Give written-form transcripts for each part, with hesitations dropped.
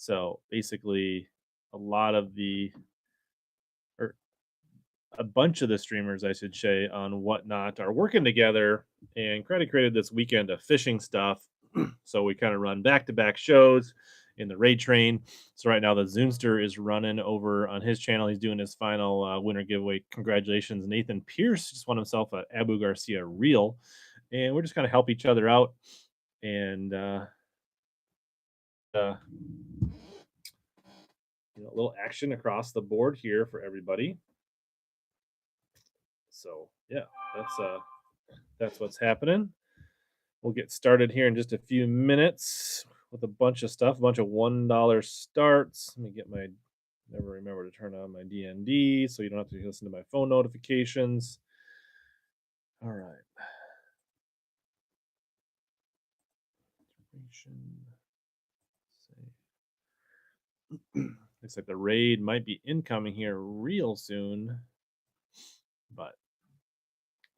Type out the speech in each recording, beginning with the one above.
So basically, a lot of the, or a bunch of the streamers, I should say, on Whatnot are working together and kind of created this weekend of fishing stuff. So we kind of run back to back shows in the raid train. So right now the Zoomster is running over on his channel. He's doing his final winner giveaway. Congratulations, Nathan Pierce just won himself a Abu Garcia reel, and we're just kind of help each other out and a little action across the board here for everybody. So yeah, that's what's happening. We'll get started here in just a few minutes with a bunch of stuff, a bunch of $1 starts. Let me get my, never remember to turn on my DND so you don't have to listen to my phone notifications. All right. Looks like the raid might be incoming here real soon, but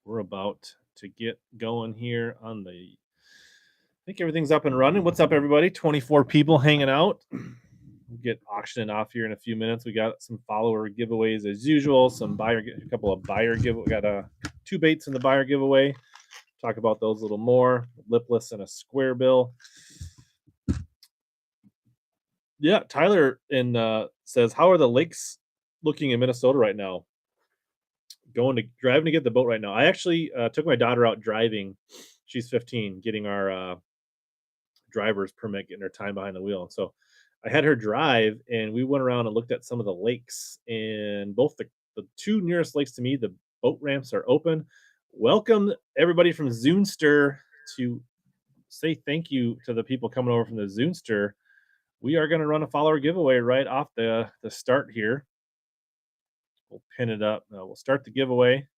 we're about to get going here on the, I think everything's up and running. What's up, everybody? 24 people hanging out. We'll get auctioning off here in a few minutes. We got some follower giveaways as usual, some buyer, a couple of buyer giveaways. We got 2 baits in the buyer giveaway. Talk about those a little more. Lipless and a square bill. Yeah, Tyler says, how are the lakes looking in Minnesota right now? Driving to get the boat right now. I actually took my daughter out driving. She's 15, getting our driver's permit, getting her time behind the wheel. And so I had her drive, and we went around and looked at some of the lakes. And both the 2 nearest lakes to me, the boat ramps are open. Welcome everybody from Zoomster to say thank you to the people coming over from the Zoomster. We are going to run a follower giveaway right off the start here. We'll pin it up. We'll start the giveaway.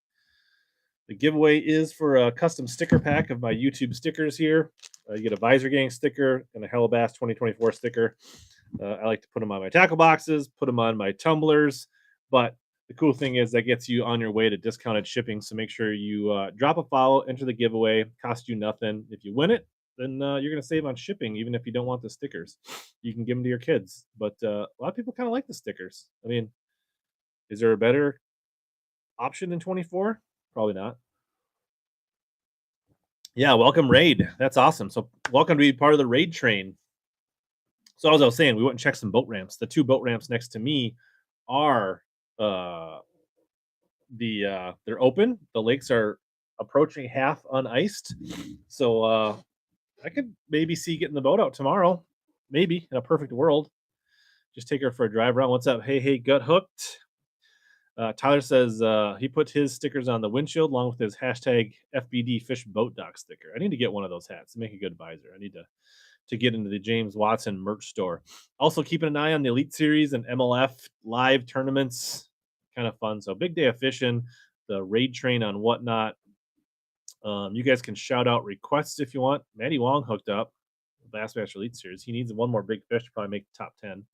The giveaway is for a custom sticker pack of my YouTube stickers here. You get a Visor Gang sticker and a HellaBass 2024 sticker. I like to put them on my tackle boxes, put them on my tumblers. But the cool thing is that gets you on your way to discounted shipping. So make sure you drop a follow, enter the giveaway. Cost you nothing. If you win it, then you're going to save on shipping, even if you don't want the stickers. You can give them to your kids. But a lot of people kind of like the stickers. I mean, is there a better option than 24? Probably not. Yeah, welcome raid. That's awesome. So welcome to be part of the raid train. So as I was saying, we went and checked some boat ramps. The 2 boat ramps next to me are they're open. The lakes are approaching half uniced. So I could maybe see getting the boat out tomorrow. Maybe in a perfect world. Just take her for a drive around. What's up? Hey, gut hooked. Tyler says he put his stickers on the windshield along with his hashtag FBD Fish Boat Dock sticker. I need to get one of those hats to make a good visor. I need to get into the James Watson merch store. Also, keeping an eye on the Elite Series and MLF live tournaments. Kind of fun. So big day of fishing. The raid train on Whatnot. You guys can shout out requests if you want. Matty Wong hooked up. Bass Master Elite Series. He needs one more big fish to probably make the top 10.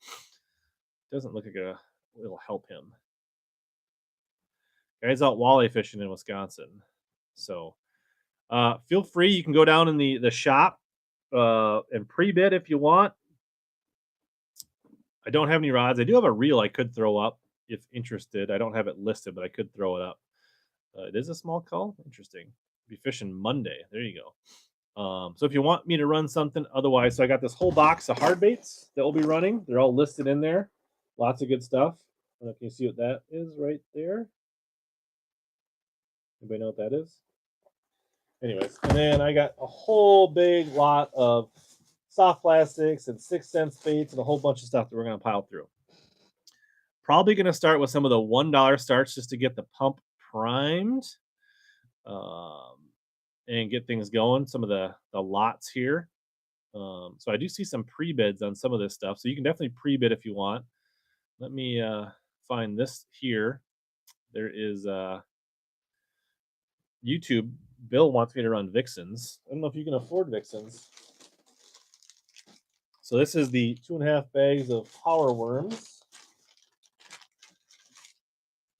Doesn't look like it'll help him. Guys out walleye fishing in Wisconsin. So feel free. You can go down in the shop and pre-bid if you want. I don't have any rods. I do have a reel I could throw up if interested. I don't have it listed, but I could throw it up. It is a small cull. Interesting. Be fishing Monday. There you go. So if you want me to run something, otherwise, so I got this whole box of hard baits that will be running. They're all listed in there. Lots of good stuff. I don't know if you see what that is right there. Anybody know what that is? Anyways, and then I got a whole big lot of soft plastics and 6 cents baits and a whole bunch of stuff that we're going to pile through. Probably going to start with some of the $1 starts just to get the pump primed and get things going. Some of the lots here. So I do see some pre-bids on some of this stuff. So you can definitely pre-bid if you want. Let me find this here. There is YouTube. Bill wants me to run Vixens. I don't know if you can afford Vixens. So this is the 2.5 bags of power worms.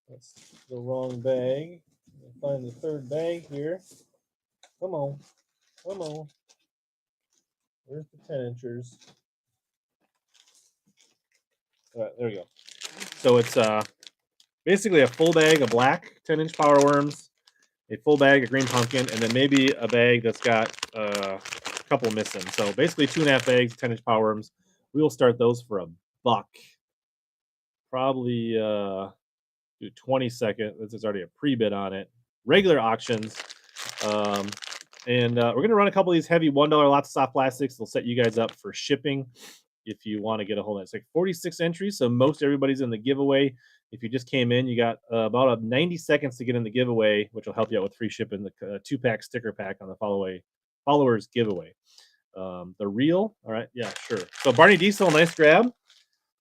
That's the wrong bag. I'll find the 3rd bag here. Come on. Come on. Where's the 10 inchers? All right, there we go. So it's basically a full bag of black 10-inch power worms, a full bag of green pumpkin, and then maybe a bag that's got a couple missing. So basically 2.5 bags of 10-inch power worms. We will start those for $1. Probably do 20-second. This is already a pre-bid on it. Regular auctions. Um, and we're going to run a couple of these heavy $1 lots of soft plastics. They'll set you guys up for shipping if you want to get a hold of it. It's like 46 entries, so most everybody's in the giveaway. If you just came in, you got about 90 seconds to get in the giveaway, which will help you out with free shipping. The 2-pack sticker pack on the followers giveaway. The reel, all right, yeah, sure. So Barney Diesel, nice grab.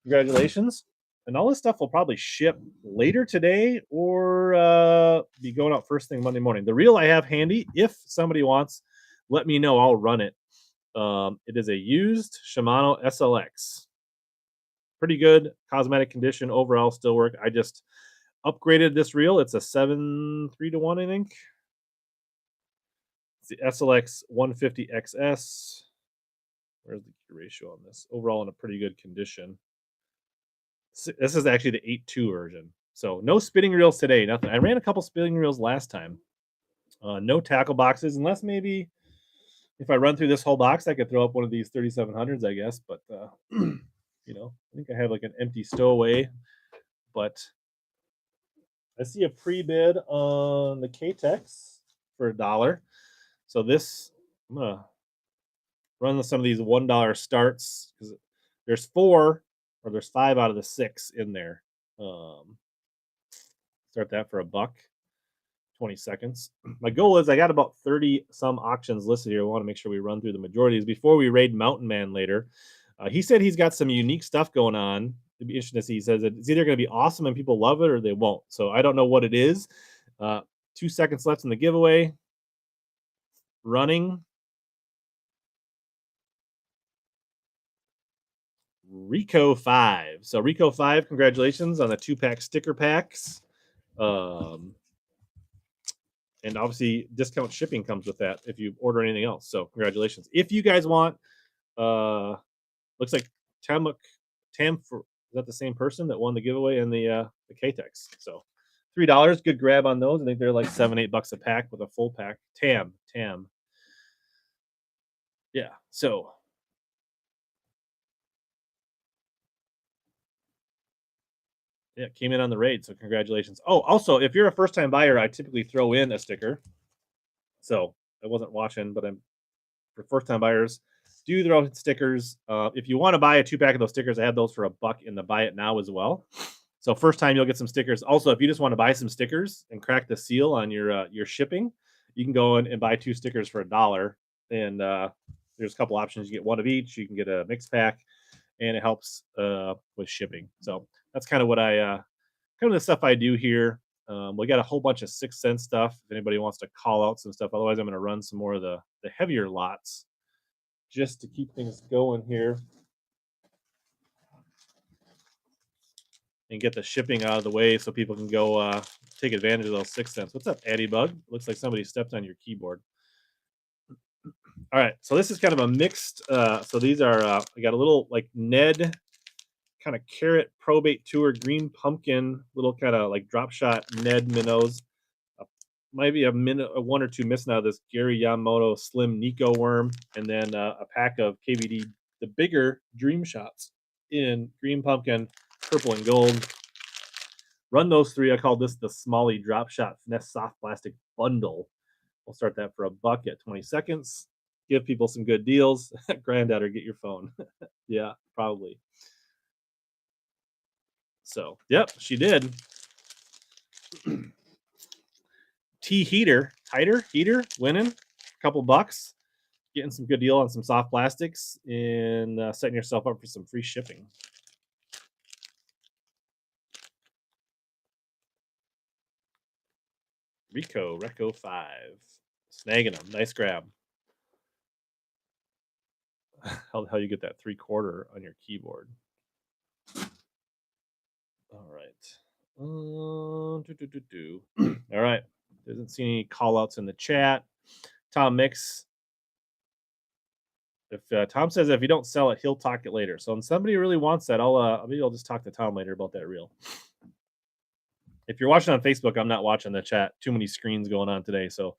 Congratulations. And all this stuff will probably ship later today or be going out first thing Monday morning. The reel I have handy. If somebody wants, let me know. I'll run it. It is a used Shimano SLX. Pretty good cosmetic condition overall, still work. I just upgraded this reel. It's a 7:3-1, I think. It's the SLX 150 XS. Where's the gear ratio on this? Overall, in a pretty good condition. This is actually the 8.2 version. So no spinning reels today. Nothing. I ran a couple spinning reels last time. No tackle boxes, unless maybe if I run through this whole box, I could throw up one of these 3700s, I guess. But I think I have like an empty stowaway. But I see a pre-bid on the K-Tex for $1. So this, I'm gonna run some of these $1 starts because there's 4 or there's 5 out of the 6 in there. Start that for $1. 20 seconds. My goal is I got about 30 some auctions listed here. I want to make sure we run through the majority of these before we raid Mountain Man later. He said he's got some unique stuff going on. It'd be interesting to see. He says it's either going to be awesome and people love it or they won't. So I don't know what it is. 2 seconds left in the giveaway. Running. Rico 5. So Rico 5, congratulations on the 2-pack sticker packs. And obviously, discount shipping comes with that if you order anything else. So congratulations. If you guys want, looks like Tam for, is that the same person that won the giveaway and the K-Tex? So $3, good grab on those. I think they're like $7-8 a pack with a full pack. Tam. Yeah. So yeah, came in on the raid. So congratulations. Oh, also, if you're a first-time buyer, I typically throw in a sticker. So I wasn't watching, but I'm for first-time buyers. Do throw in stickers. If you want to buy a 2-pack of those stickers, I have those for $1 in the buy it now as well. So first time you'll get some stickers. Also, if you just want to buy some stickers and crack the seal on your shipping, you can go in and buy 2 stickers for $1. And there's a couple options. You get one of each. You can get a mixed pack, and it helps with shipping. So that's kind of what kind of the stuff I do here. We got a whole bunch of 6 cent stuff. If anybody wants to call out some stuff, otherwise I'm going to run some more of the heavier lots just to keep things going here and get the shipping out of the way so people can go take advantage of those 6 cents. What's up, Addy Bug? Looks like somebody stepped on your keyboard. All right, so this is kind of a mixed. So these are I got a little like Ned kind of carrot probate tour green pumpkin, little kind of like drop shot Ned minnows. Maybe a minute, 1 or 2 missing out of this Gary Yamamoto Slim Nico worm, and then a pack of KVD, the bigger Dream Shots in green pumpkin, purple and gold. Run those 3. I call this the Smalley Drop Shot Finesse Soft Plastic Bundle. We'll start that for $1 at 20 seconds. Give people some good deals. Granddaughter, get your phone. Yeah, probably. So, yep, she did. Heater, winning a couple bucks, getting some good deal on some soft plastics, and setting yourself up for some free shipping. Reco 5, snagging them. Nice grab. How you get that 3/4 on your keyboard? All right. All right. Doesn't see any call outs in the chat. Tom Mix. If Tom says if you don't sell it, he'll talk it later. So if somebody really wants that, maybe I'll just talk to Tom later about that reel. If you're watching on Facebook, I'm not watching the chat. Too many screens going on today. So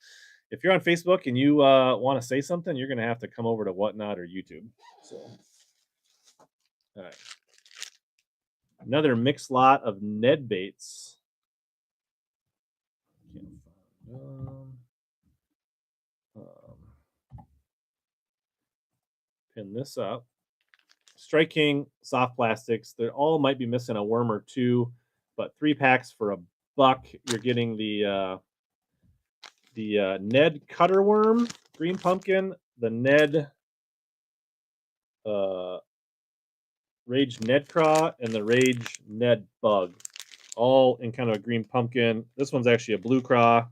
if you're on Facebook and you want to say something, you're going to have to come over to Whatnot or YouTube. So, all right. Another mixed lot of Ned baits. Pin this up. Strike King soft plastics. They all might be missing a worm or two, but 3 packs for $1. You're getting the Ned cutter worm, green pumpkin, the Ned Rage Ned Craw, and the Rage Ned Bug, all in kind of a green pumpkin. This one's actually a blue craw,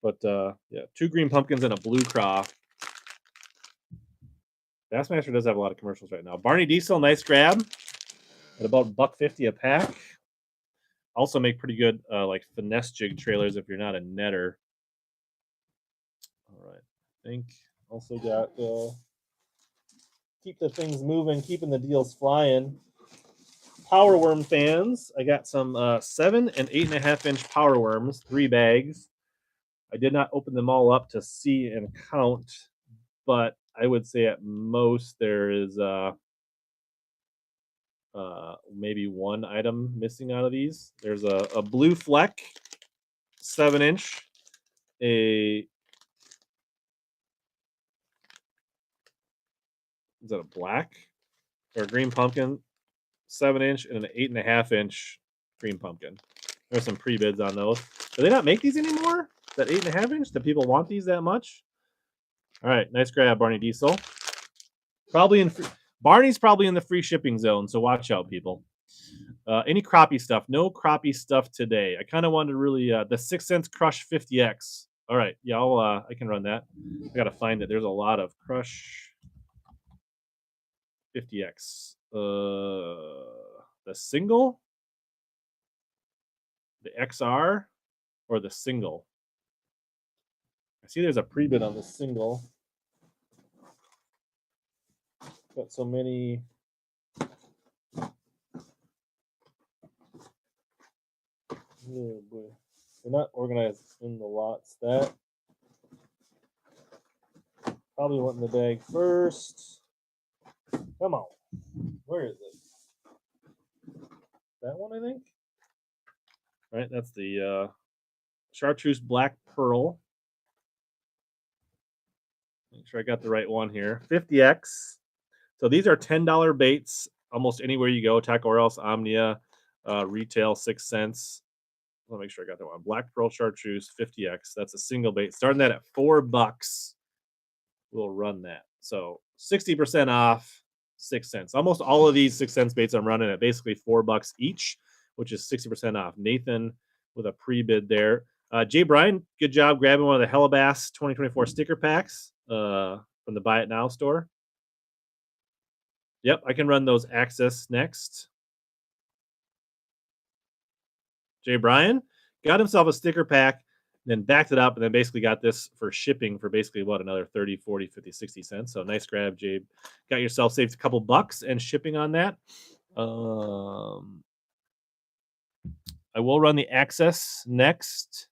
but yeah, 2 green pumpkins and a blue craw. Bassmaster does have a lot of commercials right now. Barney Diesel, nice grab at about $1.50 a pack. Also make pretty good like finesse jig trailers if you're not a netter. All right, I think also got keep the things moving, keeping the deals flying. Power worm fans, I got some 7 and 8.5 inch power worms, 3 bags. I did not open them all up to see and count, but I would say at most there is maybe 1 item missing out of these. There's a blue fleck, 7 inch, is that a black or a green pumpkin, 7 inch, and an 8.5 inch green pumpkin. There's some pre-bids on those. Do they not make these anymore? That 8.5 inch? Do people want these that much? All right, nice grab, Barney Diesel. Barney's probably in the free shipping zone, so watch out, people. Any crappie stuff? No crappie stuff today. I kind of wanted to really the 6 cents Crush 50X. All right, yeah, I can run that. I gotta find it. There's a lot of Crush 50X. The single, the XR, or the single. I see there's a pre-bid on the single. Got so many. Oh boy, they're not organized in the lots. That probably went in the bag first. Come on, where is it? That one, I think. All right, that's the Chartreuse Black Pearl. Make sure I got the right one here. 50X. So these are $10 baits almost anywhere you go. Tackle Warehouse, Omnia, retail 6 cents. Let me make sure I got that one. Black Pearl Chartreuse 50X. That's a single bait. Starting that at $4. We'll run that. So 60% off, 6 cents. Almost all of these 6 cents baits I'm running at basically $4 each, which is 60% off. Nathan with a pre-bid there. Jay Bryan, good job grabbing one of the HellaBass 2024 sticker packs from the Buy It Now store. Yep, I can run those Access next. Jay Bryan got himself a sticker pack, then backed it up, and then basically got this for shipping for basically, what, another 30, 40, 50, 60 cents. So nice grab, Jay. Got yourself saved a couple bucks and shipping on that. I will run the Access next.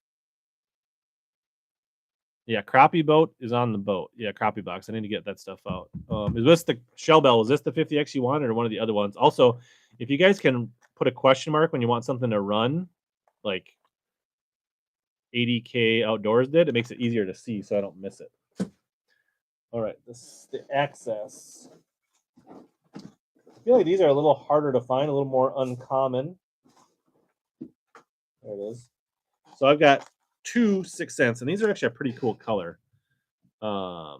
Yeah, crappie boat is on the boat. Yeah, crappie box. I need to get that stuff out. Is this the Shell Bell? Was this the 50X you wanted or one of the other ones? Also, if you guys can put a question mark when you want something to run, like 80K Outdoors did, it makes it easier to see so I don't miss it. All right, this is the Access. I feel like these are a little harder to find, a little more uncommon. There it is. So I've got 2 6 cents, and these are actually a pretty cool color. I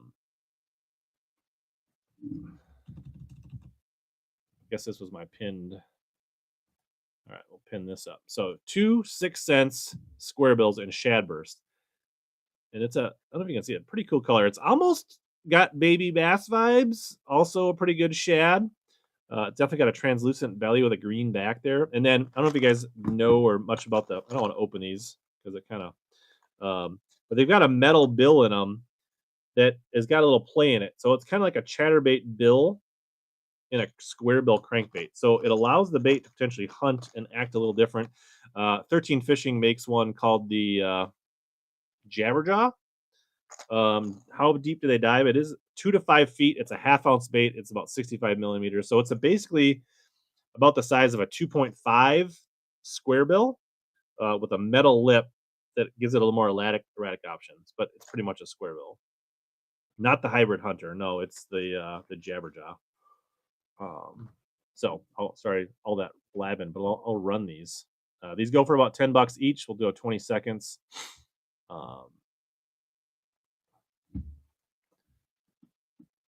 guess this was my pinned. All right, we'll pin this up. So 2 6 cents square bills in Shadburst. And it's I don't know if you can see it, pretty cool color. It's almost got baby bass vibes. Also a pretty good shad. Definitely got a translucent belly with a green back there. And then I don't know if you guys know or much about I don't want to open these because it kind of, but they've got a metal bill in them. that has got a little play in it. So it's kind of like a chatterbait bill in a square bill crankbait. So it allows the bait to potentially hunt and act a little different. 13 Fishing makes one called the Jabberjaw. How deep do they dive? It is 2 to 5 feet. It's a half-ounce bait. It's about 65 millimeters. So it's basically about the size of a 2.5 square bill with a metal lip that gives it a little more erratic options. But it's pretty much a square bill. Not the hybrid hunter. No, it's the Jabberjaw. Sorry, all that blabbing, but I'll run these. These go for about $10 each. We'll do a 20 seconds. Um,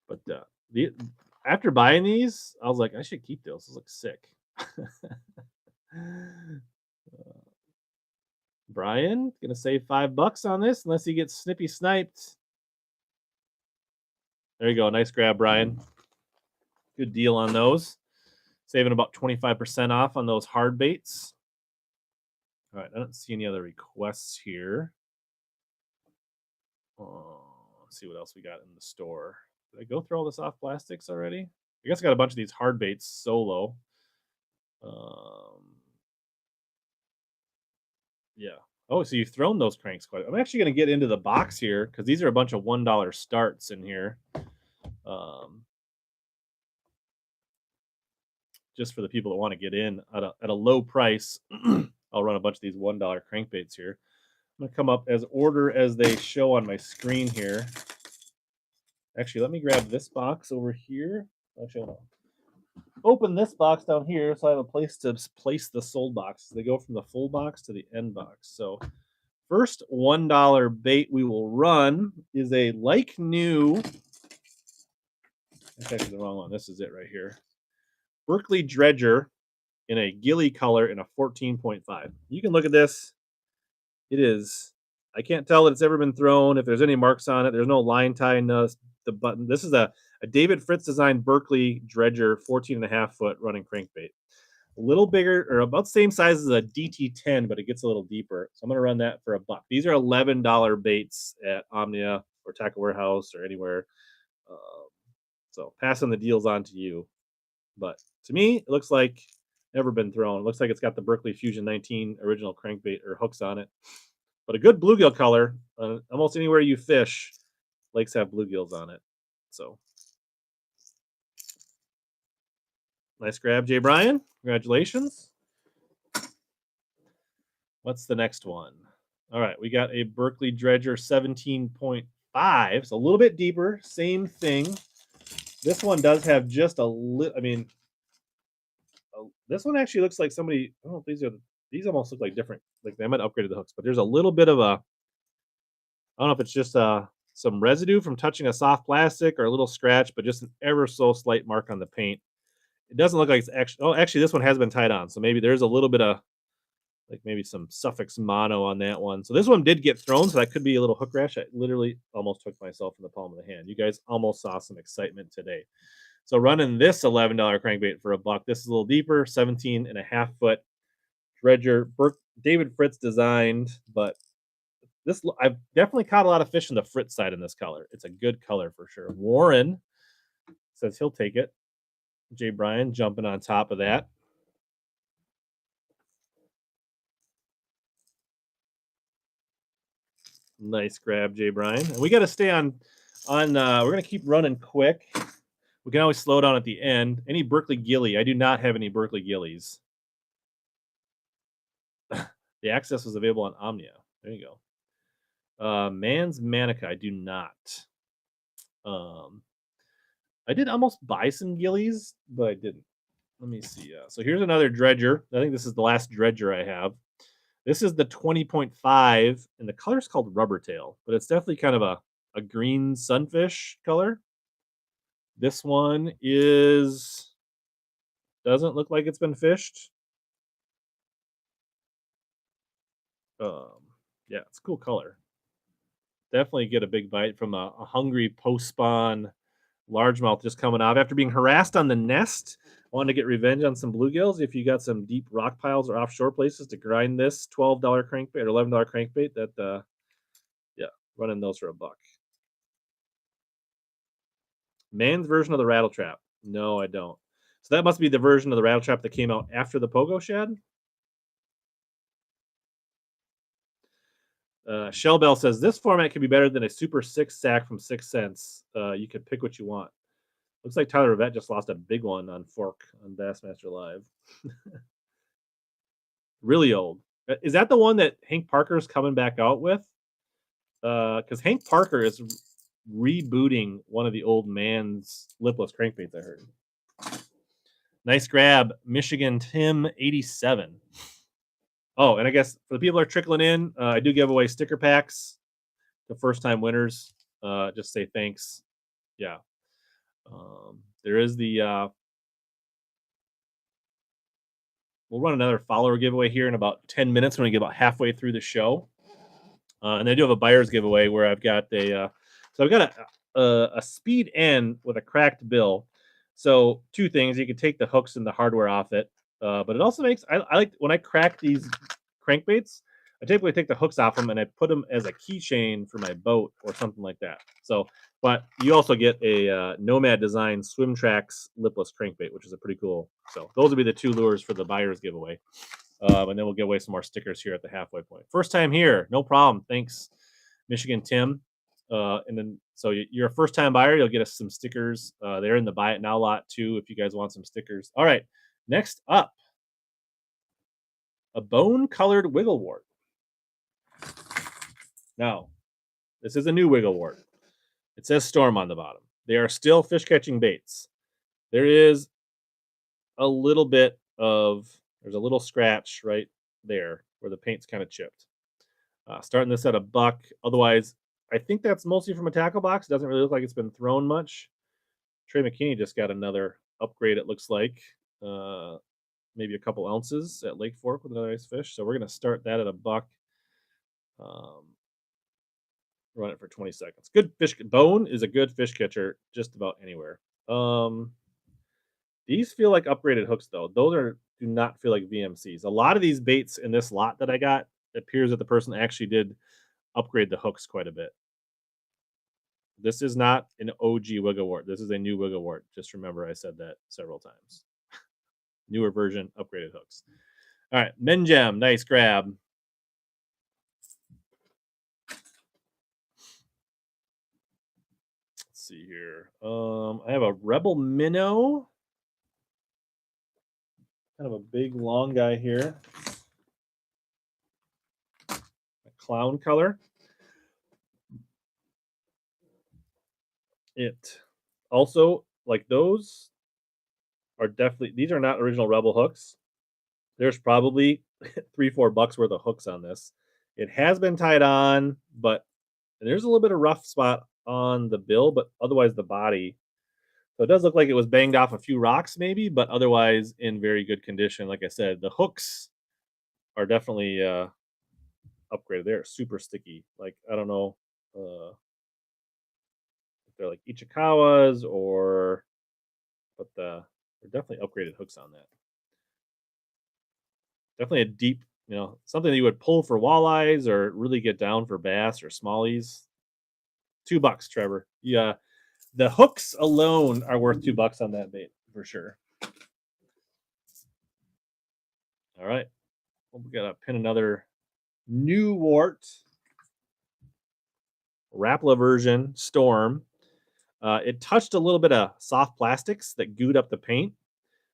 but the after buying these, I was like, I should keep those. Those look sick. Brian gonna save $5 on this unless he gets snippy sniped. There you go. Nice grab, Brian. Good deal on those. Saving about 25% off on those hard baits. All right, I don't see any other requests here. Let's see what else we got in the store. Did I go through all the soft plastics already? I guess I got a bunch of these hard baits solo. Yeah. Oh, so you've thrown those cranks quite. I'm actually going to get into the box here because these are a bunch of $1 starts in here. Just for the people that want to get in at a low price, I'll run a bunch of these $1 crankbaits here. I'm gonna come up as order as they show on my screen here. Actually, let me grab this box over here. Actually, I'll open this box down here so I have a place to place the sold boxes. They go from the full box to the end box. So first $1 bait we will run is a like new. That's actually the wrong one. This is it right here. Berkeley Dredger in a gilly color in a 14.5. You can look at this. It is. I can't tell that it's ever been thrown. If there's any marks on it, there's no line tying the button. This is a David Fritz designed Berkeley Dredger 14.5-foot running crankbait. A little bigger or about the same size as a DT10, but it gets a little deeper. So I'm going to run that for $1. These are $11 baits at Omnia or Tackle Warehouse or anywhere. So passing the deals on to you. But to me, it looks like never been thrown. It looks like it's got the Berkeley Fusion 19 original crankbait or hooks on it. But a good bluegill color. Almost anywhere you fish, lakes have bluegills on it. So nice grab, Jay Bryan. Congratulations. What's the next one? All right, we got a Berkeley Dredger 17.5. So a little bit deeper. Same thing. This one does have just a little. This one actually looks like somebody. I don't know if these almost look like different. Like they might have upgraded the hooks, but there's a little bit of a. I don't know if it's just some residue from touching a soft plastic or a little scratch, but just an ever so slight mark on the paint. It doesn't look like it's actually. Oh, actually, this one has been tied on, so maybe there's a little bit of, like maybe some suffix mono on that one. So this one did get thrown, so that could be a little hook rash. I literally almost took myself in the palm of the hand. You guys almost saw some excitement today. So running this $11 crankbait for $1. This is a little deeper, 17.5-foot dredger. David Fritz designed, but this I've definitely caught a lot of fish in the Fritz side in this color. It's a good color for sure. Warren says he'll take it. Jay Bryan jumping on top of that. Nice grab, Jay Bryan. And we got to stay on. We're gonna keep running quick. We can always slow down at the end. Any Berkeley Gilly? I do not have any Berkeley Gillies. The access was available on Omnia. There you go. Man's Manica. I do not. I did almost buy some Gillies, but I didn't. Let me see. So here's another dredger. I think this is the last dredger I have. This is the 20.5, and the color's called Rubber Tail, but it's definitely kind of a green sunfish color. This one doesn't look like it's been fished. Yeah, it's a cool color. Definitely get a big bite from a hungry post-spawn largemouth just coming out after being harassed on the nest. Wanting to get revenge on some bluegills. If you got some deep rock piles or offshore places to grind this $12 crankbait or $11 crankbait, that yeah, running those for $1. Man's version of the rattle trap. No, I don't. So that must be the version of the rattle trap that came out after the pogo shad. Shell Bell says this format could be better than a Super 6 sack from 6 cents. You could pick what you want. Looks like Tyler Rivette just lost a big one on Fork on Bassmaster Live. Really old. Is that the one that Hank Parker's coming back out with? Because Hank Parker is rebooting one of the old man's lipless crankbaits, I heard. Nice grab, Michigan Tim 87. Oh, and I guess for the people that are trickling in, I do give away sticker packs to first time winners. Just say thanks. Yeah. There is the we'll run another follower giveaway here in about 10 minutes when we get about halfway through the show. And I do have a buyer's giveaway where I've got I've got a speed N with a cracked bill. So two things: you can take the hooks and the hardware off it, but it also makes I like when I crack these crankbaits. I typically take the hooks off them and I put them as a keychain for my boat or something like that. So, but you also get a Nomad Design Swim Tracks lipless crankbait, which is a pretty cool. So those will be the two lures for the buyer's giveaway. And then we'll give away some more stickers here at the halfway point. First time here, no problem. Thanks, Michigan Tim. And then, so you're a first time buyer, you'll get us some stickers. They're in the Buy It Now lot too, if you guys want some stickers. All right, next up, a bone colored Wiggle Wart. Now, this is a new Wiggle Wart. It says Storm on the bottom. They are still fish catching baits. There is a little bit of, there's a little scratch right there where the paint's kind of chipped. Starting this at $1. Otherwise, I think that's mostly from a tackle box. It doesn't really look like it's been thrown much. Trey McKinney just got another upgrade, it looks like. Maybe a couple ounces at Lake Fork with another nice fish. So we're going to start that at $1. Run it for 20 seconds. Good fish. Bone is a good fish catcher just about anywhere. These feel like upgraded hooks, though. Those do not feel like VMCs. A lot of these baits in this lot that I got, it appears that the person actually did upgrade the hooks quite a bit. This is not an OG Wiggle Wart. This is a new Wiggle Wart. Just remember I said that several times. Newer version, upgraded hooks. All right, Menjam, nice grab. Let's see here. I have a Rebel Minnow. Kind of a big, long guy here. A clown color. It also, like those, are definitely, these are not original Rebel hooks. There's probably $3-4 worth of hooks on this. It has been tied on, but there's a little bit of rough spot on the bill, but otherwise the body. So it does look like it was banged off a few rocks maybe, but otherwise in very good condition. Like I said, the hooks are definitely upgraded. They're super sticky. Like, I don't know if they're like Ichikawas but they're definitely upgraded hooks on that. Definitely a deep, something that you would pull for walleyes or really get down for bass or smallies. $2, Trevor. Yeah. The hooks alone are worth $2 on that bait for sure. All right. Well, we got to pin another new Wart. Rapala version, Storm. It touched a little bit of soft plastics that gooed up the paint.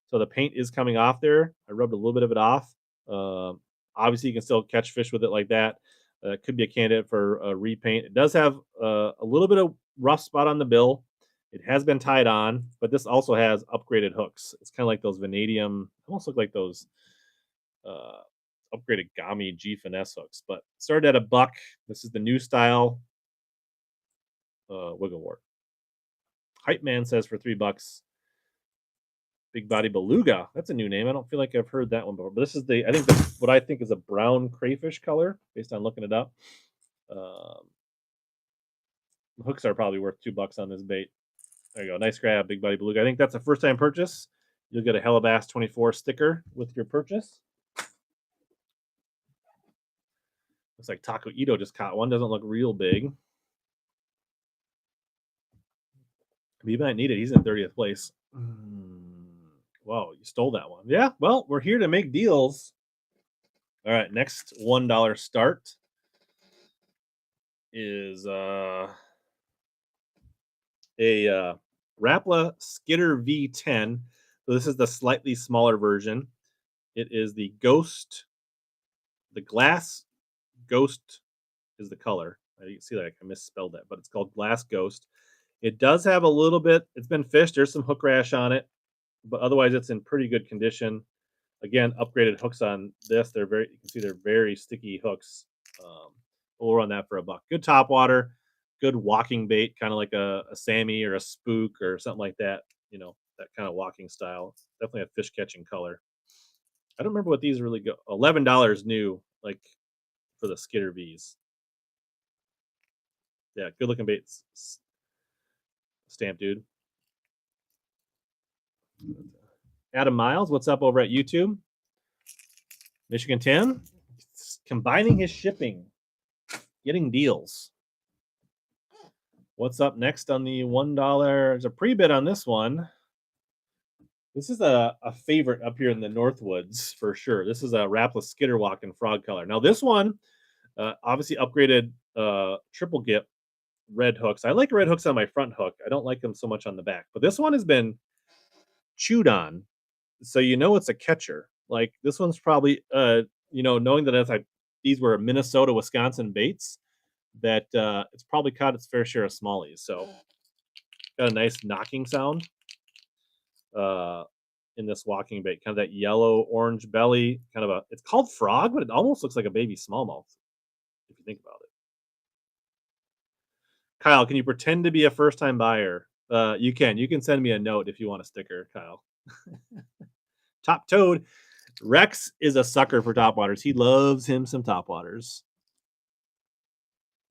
So the paint is coming off there. I rubbed a little bit of it off. Obviously, you can still catch fish with it like that. It could be a candidate for a repaint. It does have a little bit of rough spot on the bill. It has been tied on, but this also has upgraded hooks. It's kind of like those vanadium, almost look like those upgraded Gami G Finesse hooks. But started at $1. This is the new style Wiggle Wart. Hype Man says for $3. Big Body Beluga. That's a new name. I don't feel like I've heard that one before. But this is what I think is a brown crayfish color, based on looking it up. The hooks are probably worth $2 on this bait. There you go. Nice grab, Big Body Beluga. I think that's a first time purchase. You'll get a HellaBass 24 sticker with your purchase. Looks like Taco Ito just caught one. Doesn't look real big. We might need it. He's in 30th place. Wow, you stole that one. Yeah, well, we're here to make deals. All right, next $1 start is a Rapala Skitter V10. So this is the slightly smaller version. It is the Ghost, the Glass Ghost is the color. You can see that I misspelled that, but it's called Glass Ghost. It does have a little bit. It's been fished. There's some hook rash on it, but otherwise it's in pretty good condition. Again, upgraded hooks on this. They're very. You can see they're very sticky hooks. Um, we'll run that for $1. Good top water, good walking bait, kind of like a Sammy or a Spook or something like that. You know, that kind of walking style. Definitely a fish catching color. I don't remember what these really go. $11 new, like for the Skitter V's. Yeah, good looking bait. Stamp, dude. Adam Miles, what's up over at YouTube? Michigan Tim, combining his shipping, getting deals. What's up next on the $1? There's a pre-bid on this one. This is a favorite up here in the Northwoods for sure. This is a Rapala Skitter Walk in frog color. Now this one, obviously upgraded triple gip red hooks. I like red hooks on my front hook. I don't like them so much on the back. But this one has been chewed on, so you know it's a catcher. Like this one's probably, knowing that these were Minnesota, Wisconsin baits, that it's probably caught its fair share of smallies. So got a nice knocking sound in this walking bait, kind of that yellow orange belly, kind of it's called frog, but it almost looks like a baby smallmouth if you think about it. Kyle, can you pretend to be a first time buyer? You can. You can send me a note if you want a sticker, Kyle. Top Toad. Rex is a sucker for topwaters. He loves him some topwaters.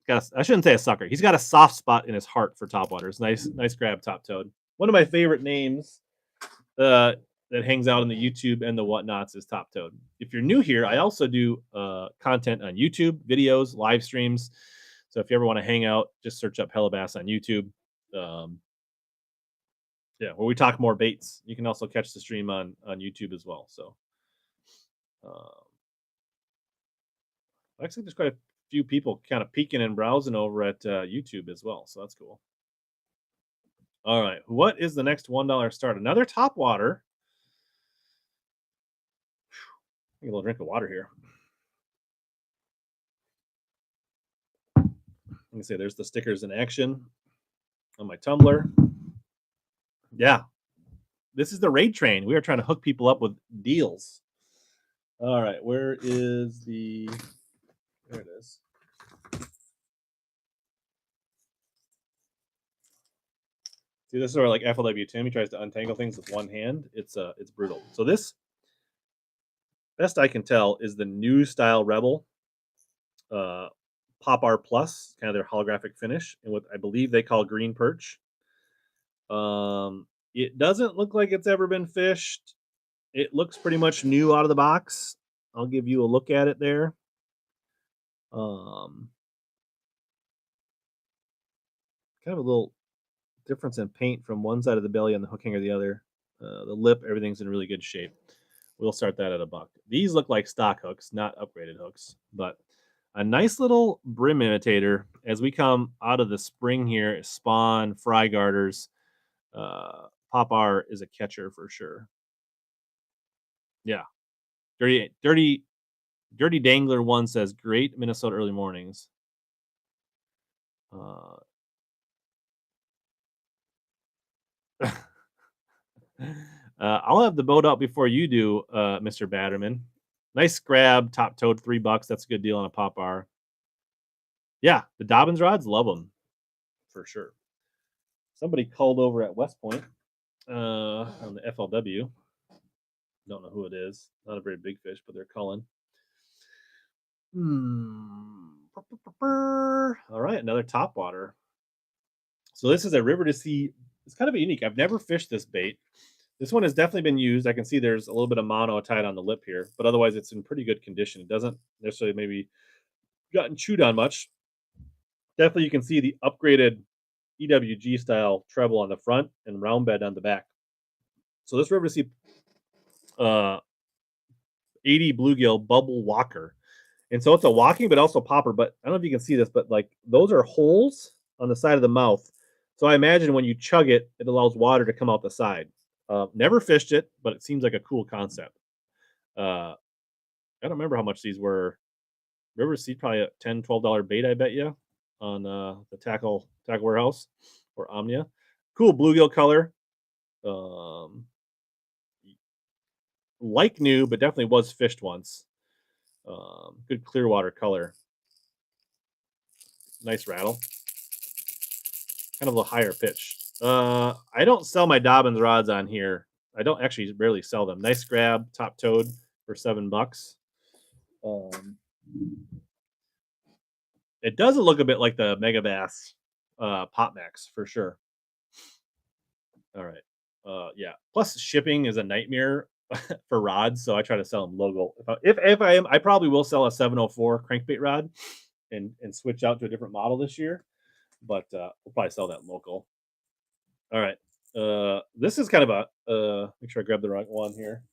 I shouldn't say a sucker. He's got a soft spot in his heart for topwaters. Nice grab, Top Toad. One of my favorite names that hangs out in the YouTube and the whatnots is Top Toad. If you're new here, I also do content on YouTube, videos, live streams. So if you ever want to hang out, just search up HellaBass on YouTube. Where we talk more baits. You can also catch the stream on YouTube as well. So, actually, there's quite a few people kind of peeking and browsing over at YouTube as well. So that's cool. All right, what is the next $1 start? Another topwater. Get a little drink of water here. Let me say there's the stickers in action on my tumbler. Yeah, this is the raid train. We are trying to hook people up with deals. All right, where is the? There it is. See, this is where like FLW Tim, he tries to untangle things with one hand. It's brutal. So this, best I can tell, is the new style Rebel Pop R Plus, kind of their holographic finish, and what I believe they call green perch. It doesn't look like it's ever been fished. It looks pretty much new out of the box. I'll give you a look at it there. Kind of a little difference in paint from one side of the belly and the hook hanger the other. The lip, everything's in really good shape. We'll start that at $1. These look like stock hooks, not upgraded hooks, but a nice little brim imitator as we come out of the spring here. Spawn, fry garters. Pop R is a catcher for sure. Yeah. Dirty Dangler 1 says, great Minnesota early mornings. I'll have the boat out before you do, Mr. Batterman. Nice grab, Top Toad, $3. That's a good deal on a Pop R. Yeah, the Dobbins rods, love them for sure. Somebody called over at West Point on the FLW. Don't know who it is. Not a very big fish, but they're calling. All right, another topwater. So this is a river to sea. It's kind of unique. I've never fished this bait. This one has definitely been used. I can see there's a little bit of mono tied on the lip here, but otherwise it's in pretty good condition. It doesn't necessarily maybe gotten chewed on much. Definitely you can see the upgraded EWG style treble on the front and round bed on the back. So this River Sea uh, 80 bluegill bubble walker. And so it's a walking, but also popper. But I don't know if you can see this, but like those are holes on the side of the mouth. So I imagine when you chug it, it allows water to come out the side. Never fished it, but it seems like a cool concept. I don't remember how much these were. River Sea probably a $10, $12 bait, I bet you, on the tackle warehouse or Omnia. Cool bluegill color. Um, like new, but definitely was fished once. Good clear water color. Nice rattle. Kind of a higher pitch. I don't sell my Dobbins rods on here. I don't actually rarely sell them. Nice grab, top toed for $7. It doesn't look a bit like the Mega Bass Pop Max for sure. All right. Yeah. Plus shipping is a nightmare for rods, so I try to sell them local. If I am, I probably will sell a 704 crankbait rod and switch out to a different model this year, but we'll probably sell that local. All right. This is kind of a make sure I grab the right one here.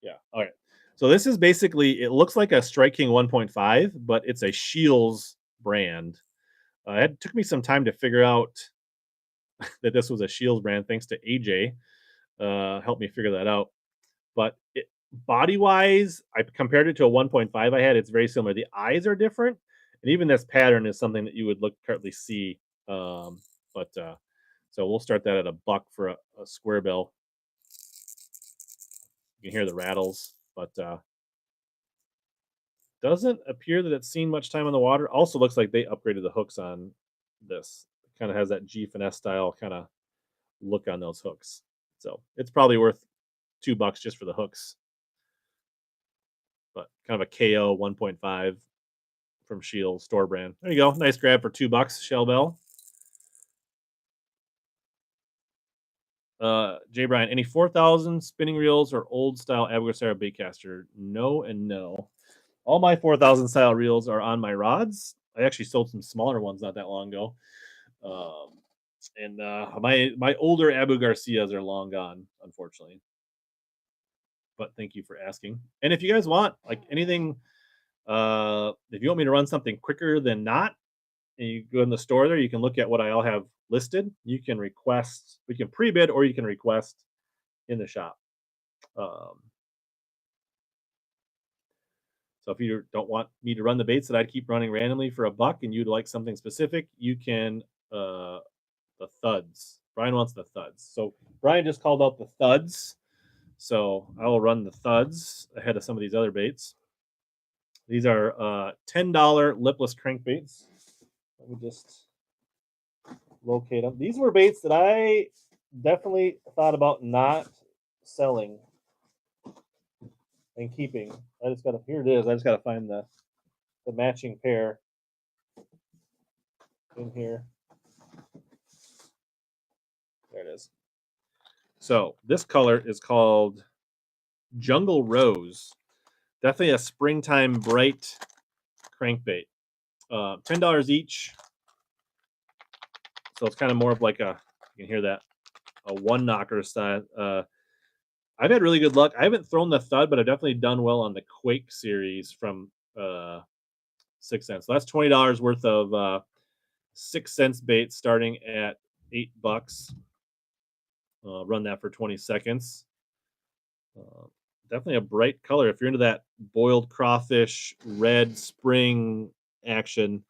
Yeah. All right. So this is basically it looks like a Strike King 1.5, but it's a Shields brand. It took me some time to figure out that this was a Shields brand, thanks to AJ. Helped me figure that out. But body wise, I compared it to a 1.5 I had. It's very similar. The eyes are different, and even this pattern is something that you would currently see. But so we'll start that at $1 for a square bill. You can hear the rattles, but doesn't appear that it's seen much time on the water. Also looks like they upgraded the hooks on this. Kind of has that G finesse style kind of look on those hooks. So it's probably worth $2 just for the hooks. But kind of a KO 1.5 from Shield store brand. There you go. Nice grab for $2, shell bell. Jay Bryan, any 4,000 spinning reels or old style Abigail baitcaster? No and no. All my 4,000 style reels are on my rods. I actually sold some smaller ones not that long ago. And my older Abu Garcias are long gone, unfortunately. But thank you for asking. And if you guys want like anything, if you want me to run something quicker than not, and you go in the store there, you can look at what I all have listed. You can request, we can pre-bid, or you can request in the shop. So if you don't want me to run the baits that I'd keep running randomly for $1 and you'd like something specific, you can the thuds. Brian wants the thuds. So Brian just called out the thuds. So I will run the thuds ahead of some of these other baits. These are $10 lipless crankbaits. Let me just locate them. These were baits that I definitely thought about not selling and keeping. I just gotta, here it is. I just gotta find the matching pair in here. There it is. So this color is called Jungle Rose. Definitely a springtime bright crankbait. $10 each. So it's kind of more of like a, you can hear that, a one knocker style. I've had really good luck. I haven't thrown the thud, but I've definitely done well on the Quake series from 6 cents. So that's $20 worth of 6 cents bait starting at $8. Run that for 20 seconds. Definitely a bright color. If you're into that boiled crawfish, red spring action,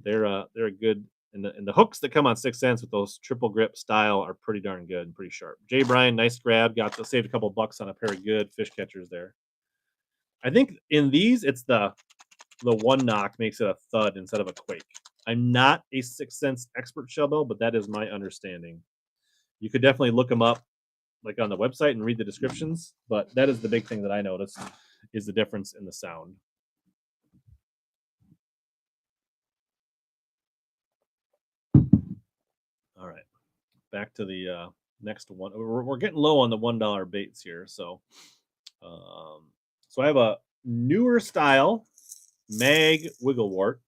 they're a good. And the hooks that come on 6 cents with those triple grip style are pretty darn good and pretty sharp. Jay Bryan, nice grab. Saved a couple bucks on a pair of good fish catchers there. I think in these, it's the one knock makes it a thud instead of a quake. I'm not a 6 cents expert, Shellbell, but that is my understanding. You could definitely look them up like on the website and read the descriptions, but that is the big thing that I noticed is the difference in the sound. All right, back to the next one. We're getting low on the $1 baits here, so so I have a newer style mag Wiggle Wart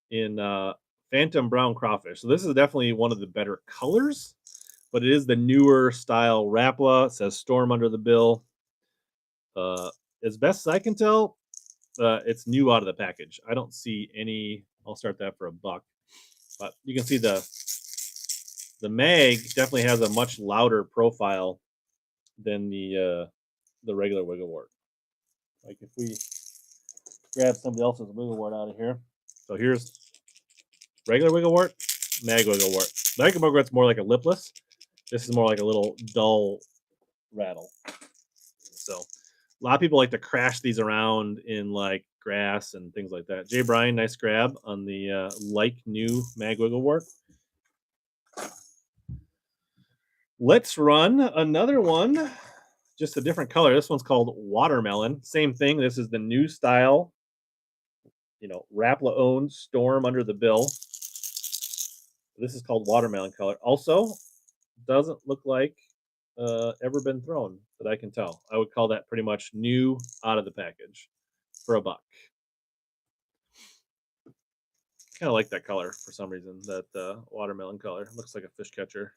in Phantom brown crawfish. So this is definitely one of the better colors, but it is the newer style Rapala. It says Storm under the bill. As best as I can tell, it's new out of the package. I don't see any. I'll start that for $1, but you can see the mag definitely has a much louder profile than the regular Wiggle Wart. Like if we grab somebody else's Wiggle Wart out of here, so here's regular Wiggle Wart, mag Wiggle Wart. Mag Wiggle Wart's more like a lipless. This is more like a little dull rattle. So a lot of people like to crash these around in like grass and things like that. Jay Bryan, nice grab on the like new mag Wiggle Wart. Let's run another one, just a different color. This one's called Watermelon. Same thing. This is the new style, Rapala owned Storm under the bill. This is called Watermelon color. Also, doesn't look like ever been thrown that I can tell. I would call that pretty much new out of the package for $1. Kind of like that color for some reason. That watermelon color looks like a fish catcher.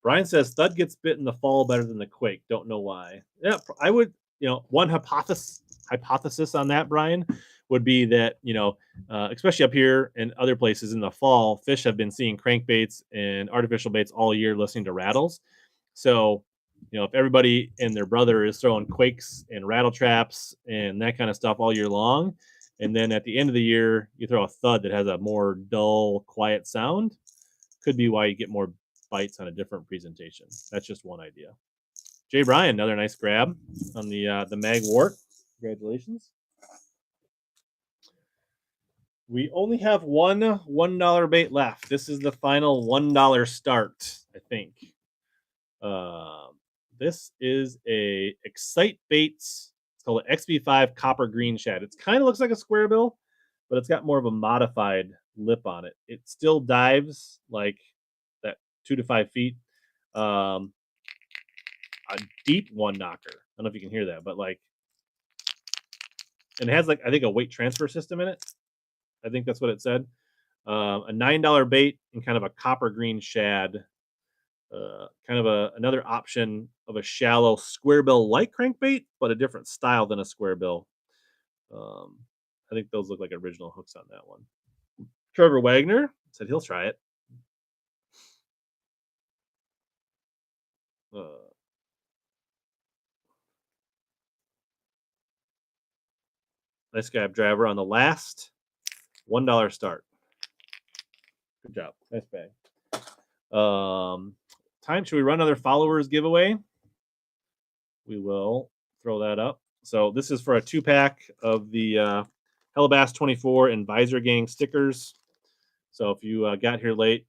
Brian says Thud gets bit in the fall better than the quake. Don't know why. Yeah, I would. One hypothesis on that, Brian, would be that especially up here and other places in the fall, fish have been seeing crankbaits and artificial baits all year, listening to rattles. So, if everybody and their brother is throwing quakes and rattle traps and that kind of stuff all year long, and then at the end of the year you throw a Thud that has a more dull, quiet sound, could be why you get more bites on a different presentation. That's just one idea. Jay Bryan, another nice grab on the mag Wart. Congratulations. We only have one $1 bait left. This is the final $1 start, I think. This is a Excite Baits. It's called an XB5 Copper Green Shad. It kind of looks like a square bill, but it's got more of a modified lip on it. It still dives like that 2 to 5 feet. A deep one knocker. I don't know if you can hear that, but and it has I think a weight transfer system in it. I think that's what it said. A $9 bait and kind of a copper green shad. Kind of another option of a shallow square bill like crankbait, but a different style than a square bill. I think those look like original hooks on that one. Trevor Wagner said he'll try it. Nice grab, driver, on the last $1 start. Good job. Nice bag. Time. Should we run another followers giveaway? We will throw that up. So this is for a 2-pack of the HellaBass 24 and Visor Gang stickers. So if you got here late,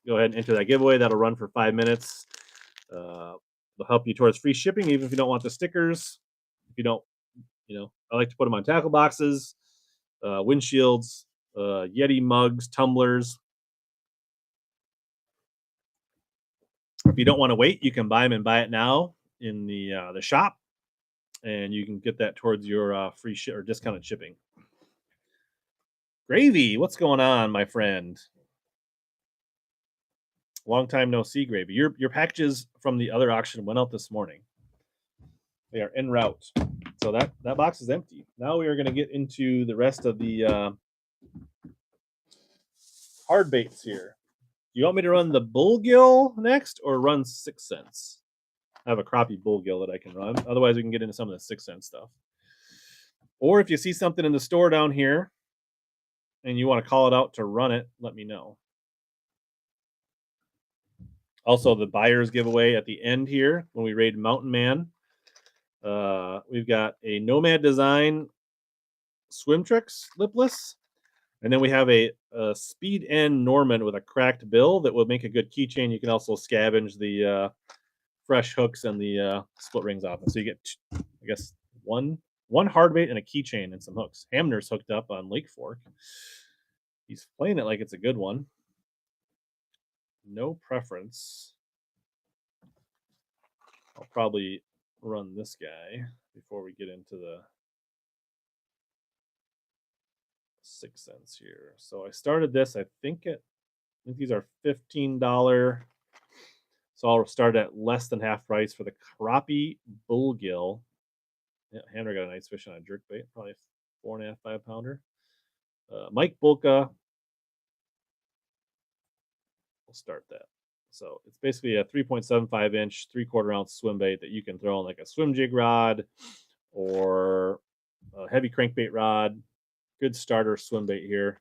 go ahead and enter that giveaway. That'll run for 5 minutes. It'll help you towards free shipping, even if you don't want the stickers. If you don't, I like to put them on tackle boxes, windshields, Yeti mugs, tumblers. If you don't want to wait, you can buy them and buy it now in the shop, and you can get that towards your free ship or discounted shipping. Gravy, what's going on, my friend? Long time no see, Gravy. Your packages from the other auction went out this morning. They are en route. So that box is empty. Now we are going to get into the rest of the hard baits here. Do you want me to run the bullgill next or run 6 cents? I have a crappie bullgill that I can run. Otherwise, we can get into some of the 6 cent stuff. Or if you see something in the store down here and you want to call it out to run it, let me know. Also, the buyer's giveaway at the end here when we raid Mountain Man. We've got a Nomad Design Swim Tricks lipless. And then we have a Speed N Norman with a cracked bill that will make a good keychain. You can also scavenge the fresh hooks and the split rings off. And so you get, I guess, one hard bait and a keychain and some hooks. Hamner's hooked up on Lake Fork. He's playing it like it's a good one. No preference. I'll probably run this guy before we get into the 6 cents here. So I started this. I think these are $15. So I'll start at less than half price for the crappie bullgill. Yeah, Hammer got a nice fish on a jerkbait, probably 4.5, 5 pounder. Mike Bulka. We'll start that. So it's basically a 3.75 inch, 3/4 ounce swim bait that you can throw on like a swim jig rod or a heavy crankbait rod. Good starter swim bait here.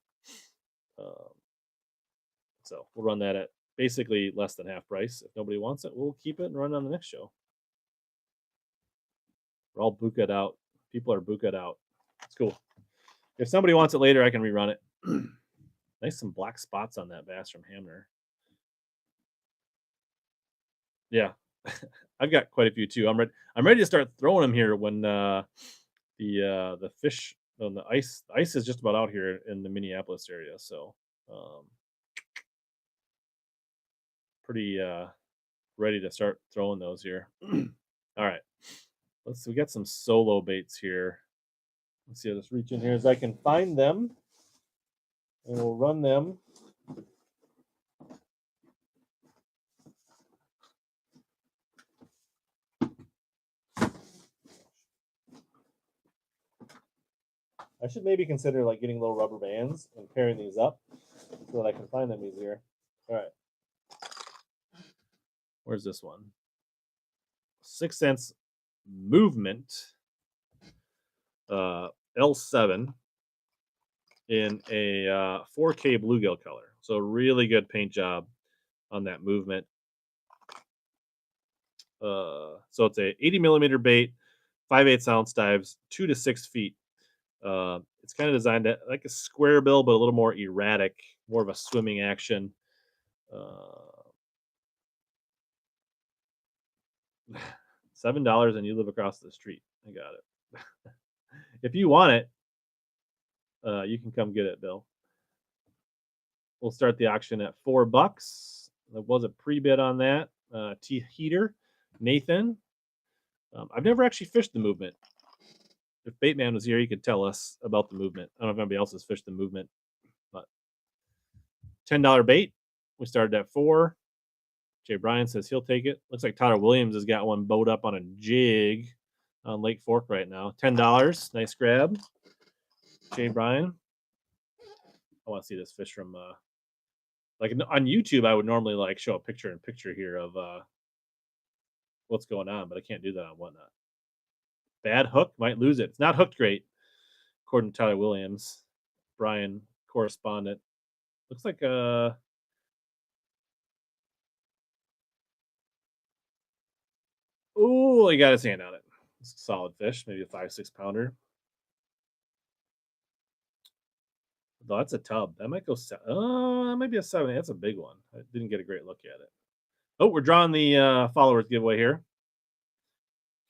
So we'll run that at basically less than half price. If nobody wants it, we'll keep it and run it on the next show. We're all booked out. People are booked out. It's cool. If somebody wants it later, I can rerun it. Nice some black spots on that bass from Hamner. Yeah, I've got quite a few too. I'm ready to start throwing them here when the fish on the ice is just about out here in the Minneapolis area. So pretty ready to start throwing those here. All right, we got some solo baits here. Let's see. I'll just reach in here as I can find them, and we'll run them. I should maybe consider like getting little rubber bands and pairing these up so that I can find them easier. All right. Where's this one? 6 cents movement. L7 in a 4K bluegill color. So really good paint job on that movement. So it's a 80 millimeter bait, 5/8 ounce dives, 2 to 6 feet. It's kind of designed like a square bill, but a little more erratic, more of a swimming action. $7 and you live across the street. I got it. If you want it, you can come get it, Bill. We'll start the auction at $4. There was a pre-bid on that. T Heater, Nathan. I've never actually fished the movement. If Baitman was here, he could tell us about the movement. I don't know if anybody else has fished the movement, but $10 bait. We started at $4. Jay Bryan says he'll take it. Looks like Tyler Williams has got one bowed up on a jig on Lake Fork right now. $10. Nice grab. Jay Bryan. I want to see this fish from like on YouTube. I would normally like show a picture here of what's going on, but I can't do that on Whatnot. Bad hook, might lose it. It's not hooked great, according to Tyler Williams, Brian correspondent. Looks like oh, he got his hand on it. It's a solid fish, maybe a 5-6 pounder. No, that's a tub. That might go. That might be a 7. That's a big one. I didn't get a great look at it. Oh, we're drawing the followers giveaway here.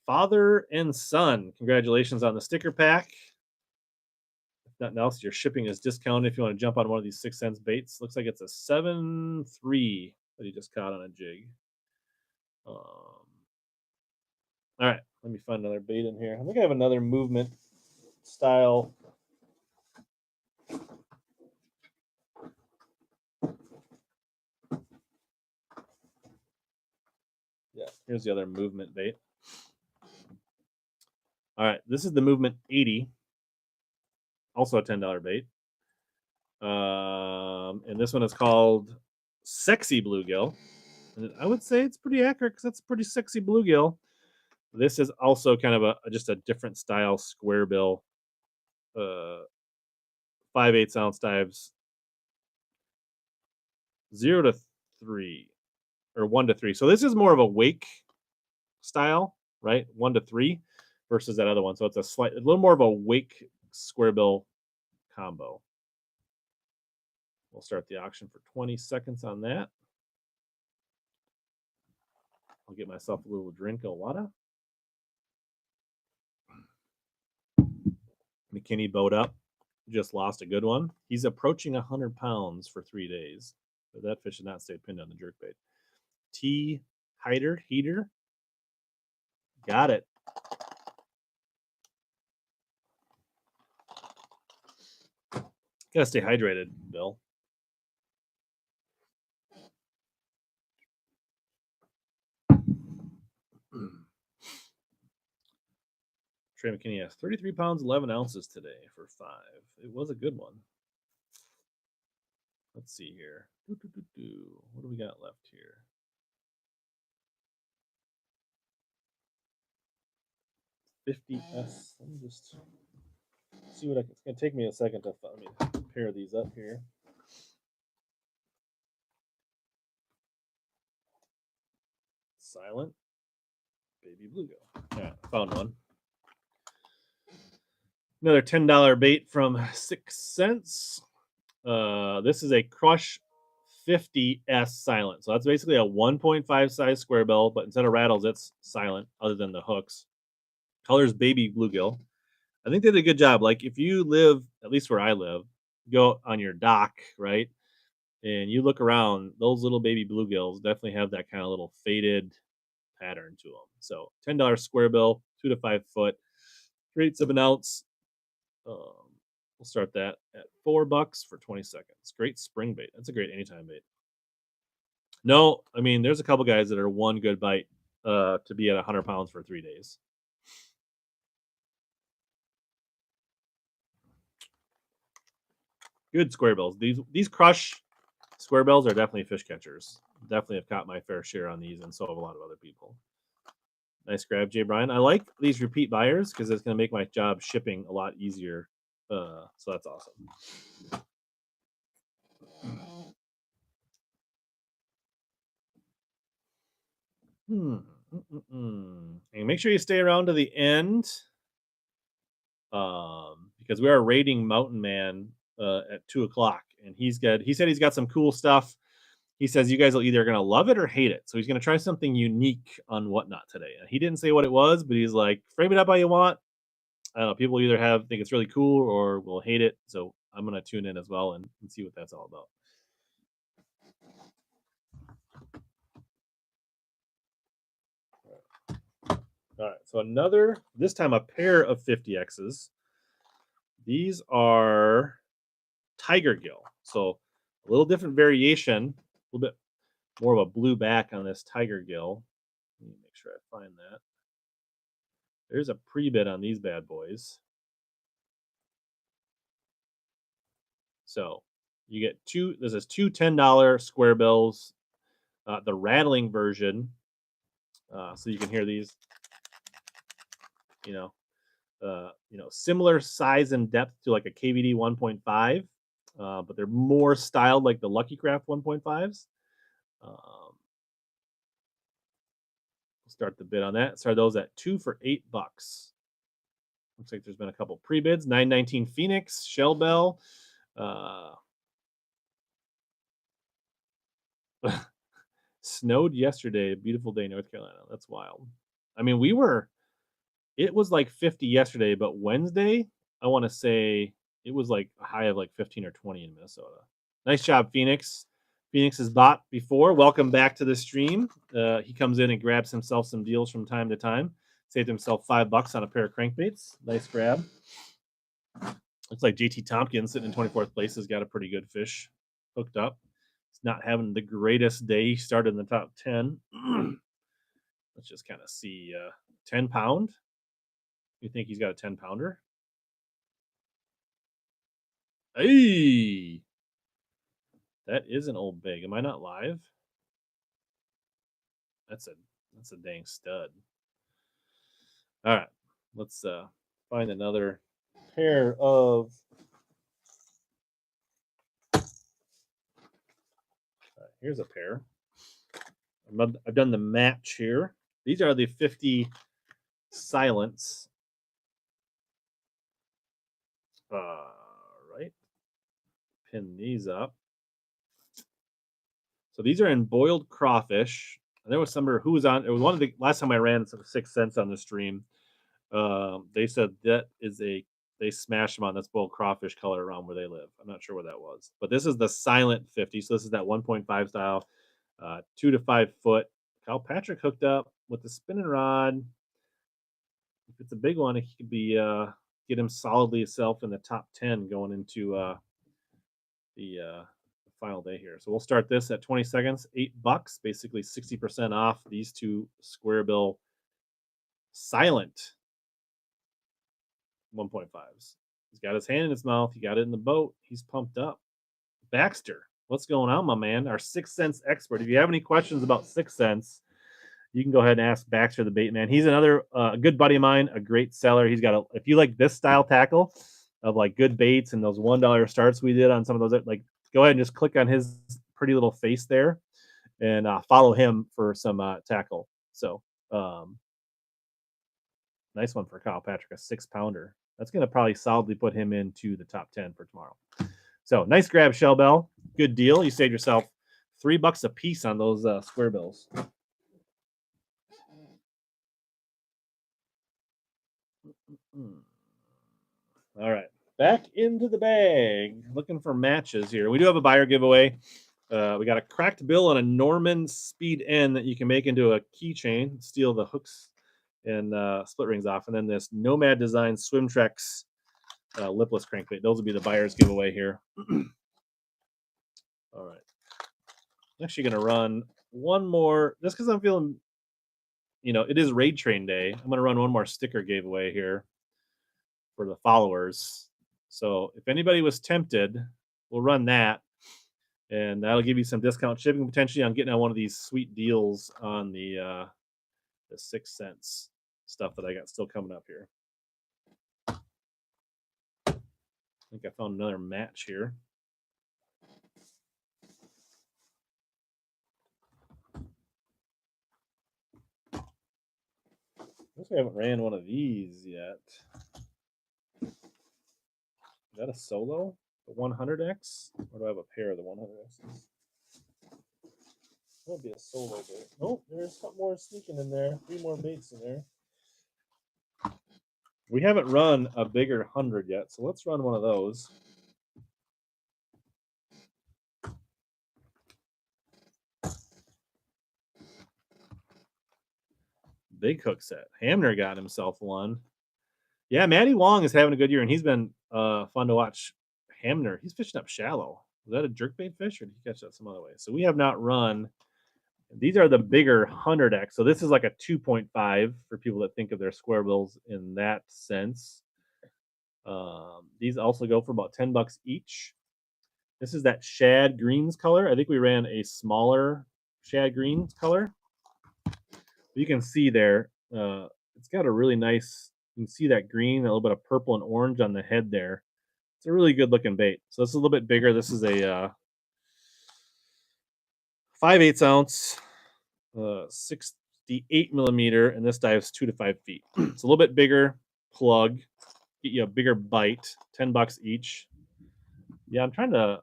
Father and son, congratulations on the sticker pack. If nothing else, your shipping is discounted if you want to jump on one of these 6 cents baits. Looks like it's a 7.3 that he just caught on a jig. All right, let me find another bait in here. I think I have another movement style. Yeah, here's the other movement bait. All right, this is the movement 80, also a $10 bait. And this one is called Sexy Bluegill. And I would say it's pretty accurate because that's a pretty sexy bluegill. This is also kind of just a different style square bill. 5/8 ounce dives, 0 to 3 or 1 to 3. So this is more of a wake style, right? 1 to 3 versus that other one. So it's a little more of a wake square bill combo. We'll start the auction for 20 seconds on that. I'll get myself a little drink of water. McKinney bowed up. Just lost a good one. He's approaching 100 pounds for 3 days. But that fish did not stay pinned on the jerkbait. T Heater. Got it. Gotta stay hydrated, Bill. Trey McKinney has 33 pounds, 11 ounces today for 5. It was a good one. Let's see here. What do we got left here? $50S. Let me just see what I can. It's gonna take me a second to pair these up here. Silent baby bluegill. Yeah, found one. Another $10 bait from 6 cents. This is a Crush 50S silent. So that's basically a 1.5 size square bill, but instead of rattles, it's silent other than the hooks. Color's baby bluegill. I think they did a good job. Like if you live, at least where I live, go on your dock, right? And you look around, those little baby bluegills definitely have that kind of little faded pattern to them. So $10 square bill, 2 to 5 foot, 3/8 of an ounce. We'll start that at $4 for 20 seconds. Great spring bait. That's a great anytime bait. No, I mean there's a couple guys that are one good bite to be at 100 pounds for 3 days. Good square bills. These Crush square bills are definitely fish catchers. Definitely have caught my fair share on these, and so have a lot of other people. Nice grab, Jay Bryan. I like these repeat buyers because it's going to make my job shipping a lot easier. So that's awesome. And make sure you stay around to the end, because we are raiding Mountain Man at 2:00, and he said he's got some cool stuff. He says you guys are either gonna love it or hate it. So he's gonna try something unique on Whatnot today. And he didn't say what it was, but he's like, frame it up how you want. I don't know. People either think it's really cool or will hate it. So I'm gonna tune in as well and see what that's all about. All right. So this time a pair of 50Xs. These are Tiger Gill. So a little different variation, a little bit more of a blue back on this Tiger Gill. Let me make sure I find that. There's a pre-bid on these bad boys. So you get this is two $10 square bills, the rattling version. So you can hear these, similar size and depth to like a KVD 1.5, but they're more styled like the Lucky Craft 1.5s. We'll start the bid on that. Start those at 2 for $8. Looks like there's been a couple pre-bids. 919 Phoenix, Shell Bell. Snowed yesterday. Beautiful day, North Carolina. That's wild. I mean, it was like 50 yesterday, but Wednesday, I want to say it was like a high of like 15 or 20 in Minnesota. Nice job, Phoenix. Phoenix has bought before. Welcome back to the stream. He comes in and grabs himself some deals from time to time. Saved himself $5 on a pair of crankbaits. Nice grab. Looks like JT Tompkins sitting in 24th place has got a pretty good fish hooked up. He's not having the greatest day. He started in the top 10. Let's just kind of see. 10 pound. You think he's got a 10 pounder? Hey, that is an old big. Am I not live? That's a dang stud. All right, let's find another pair of. Here's a pair. I've done the match here. These are the 50 silents. Right. Pin these up. So these are in boiled crawfish. And there was somebody who was on. It was one of the last time I ran 6 cents on the stream. They said that is they smashed them on this boiled crawfish color around where they live. I'm not sure where that was, but this is the silent 50. So this is that 1.5 style, 2 to 5 foot. Kyle Patrick hooked up with the spinning rod. If it's a big one, he could be get him solidly himself in the top 10 going into the final day here. So we'll start this at 20 seconds, $8, basically 60% off these two square bill silent 1.5s. He's got his hand in his mouth. He got it in the boat. He's pumped up. Baxter, what's going on, my man? Our 6 cents expert. If you have any questions about 6 cents, you can go ahead and ask Baxter the bait man. He's another good buddy of mine, a great seller. He's got a, if you like this style tackle of like good baits and those $1 starts we did on some of those, like go ahead and just click on his pretty little face there and follow him for some tackle. So nice one for Kyle Patrick, a 6-pounder. That's going to probably solidly put him into the top 10 for tomorrow. So nice grab, Shell Bell. Good deal. You saved yourself $3 a piece on those square bills. All right, back into the bag. Looking for matches here. We do have a buyer giveaway. We got a cracked bill on a Norman Speed N that you can make into a keychain, steal the hooks and split rings off, and then this Nomad Design Swim Trex lipless crankbait. Those will be the buyer's giveaway here. All right. I'm actually going to run one more, just because I'm feeling, it is Raid Train Day. I'm going to run one more sticker giveaway here for the followers. So if anybody was tempted, we'll run that. And that'll give you some discount shipping potentially on getting on one of these sweet deals on the 6 cents stuff that I got still coming up here. I think I found another match here. I guess we haven't ran one of these yet. Is that a solo? The 100X? Or do I have a pair of the 100Xs? That would be a solo bait. Oh, there's something more sneaking in there. 3 more baits in there. We haven't run a bigger 100 yet, so let's run one of those. Big hook set. Hamner got himself one. Yeah, Matty Wong is having a good year, and he's been fun to watch. Hamner, he's fishing up shallow. Was that a jerkbait fish, or did he catch that some other way? So we have not run. These are the bigger 100X. So this is like a 2.5 for people that think of their square bills in that sense. These also go for about $10 each. This is that shad greens color. I think we ran a smaller shad greens color. You can see there, it's got a really nice, you can see that green, a little bit of purple and orange on the head there. It's a really good looking bait. So this is a little bit bigger. This is a 5/8 ounce, 68 millimeter, and this dives 2 to 5 feet. It's a little bit bigger plug, get you a bigger bite, $10 each. Yeah, I'm trying to,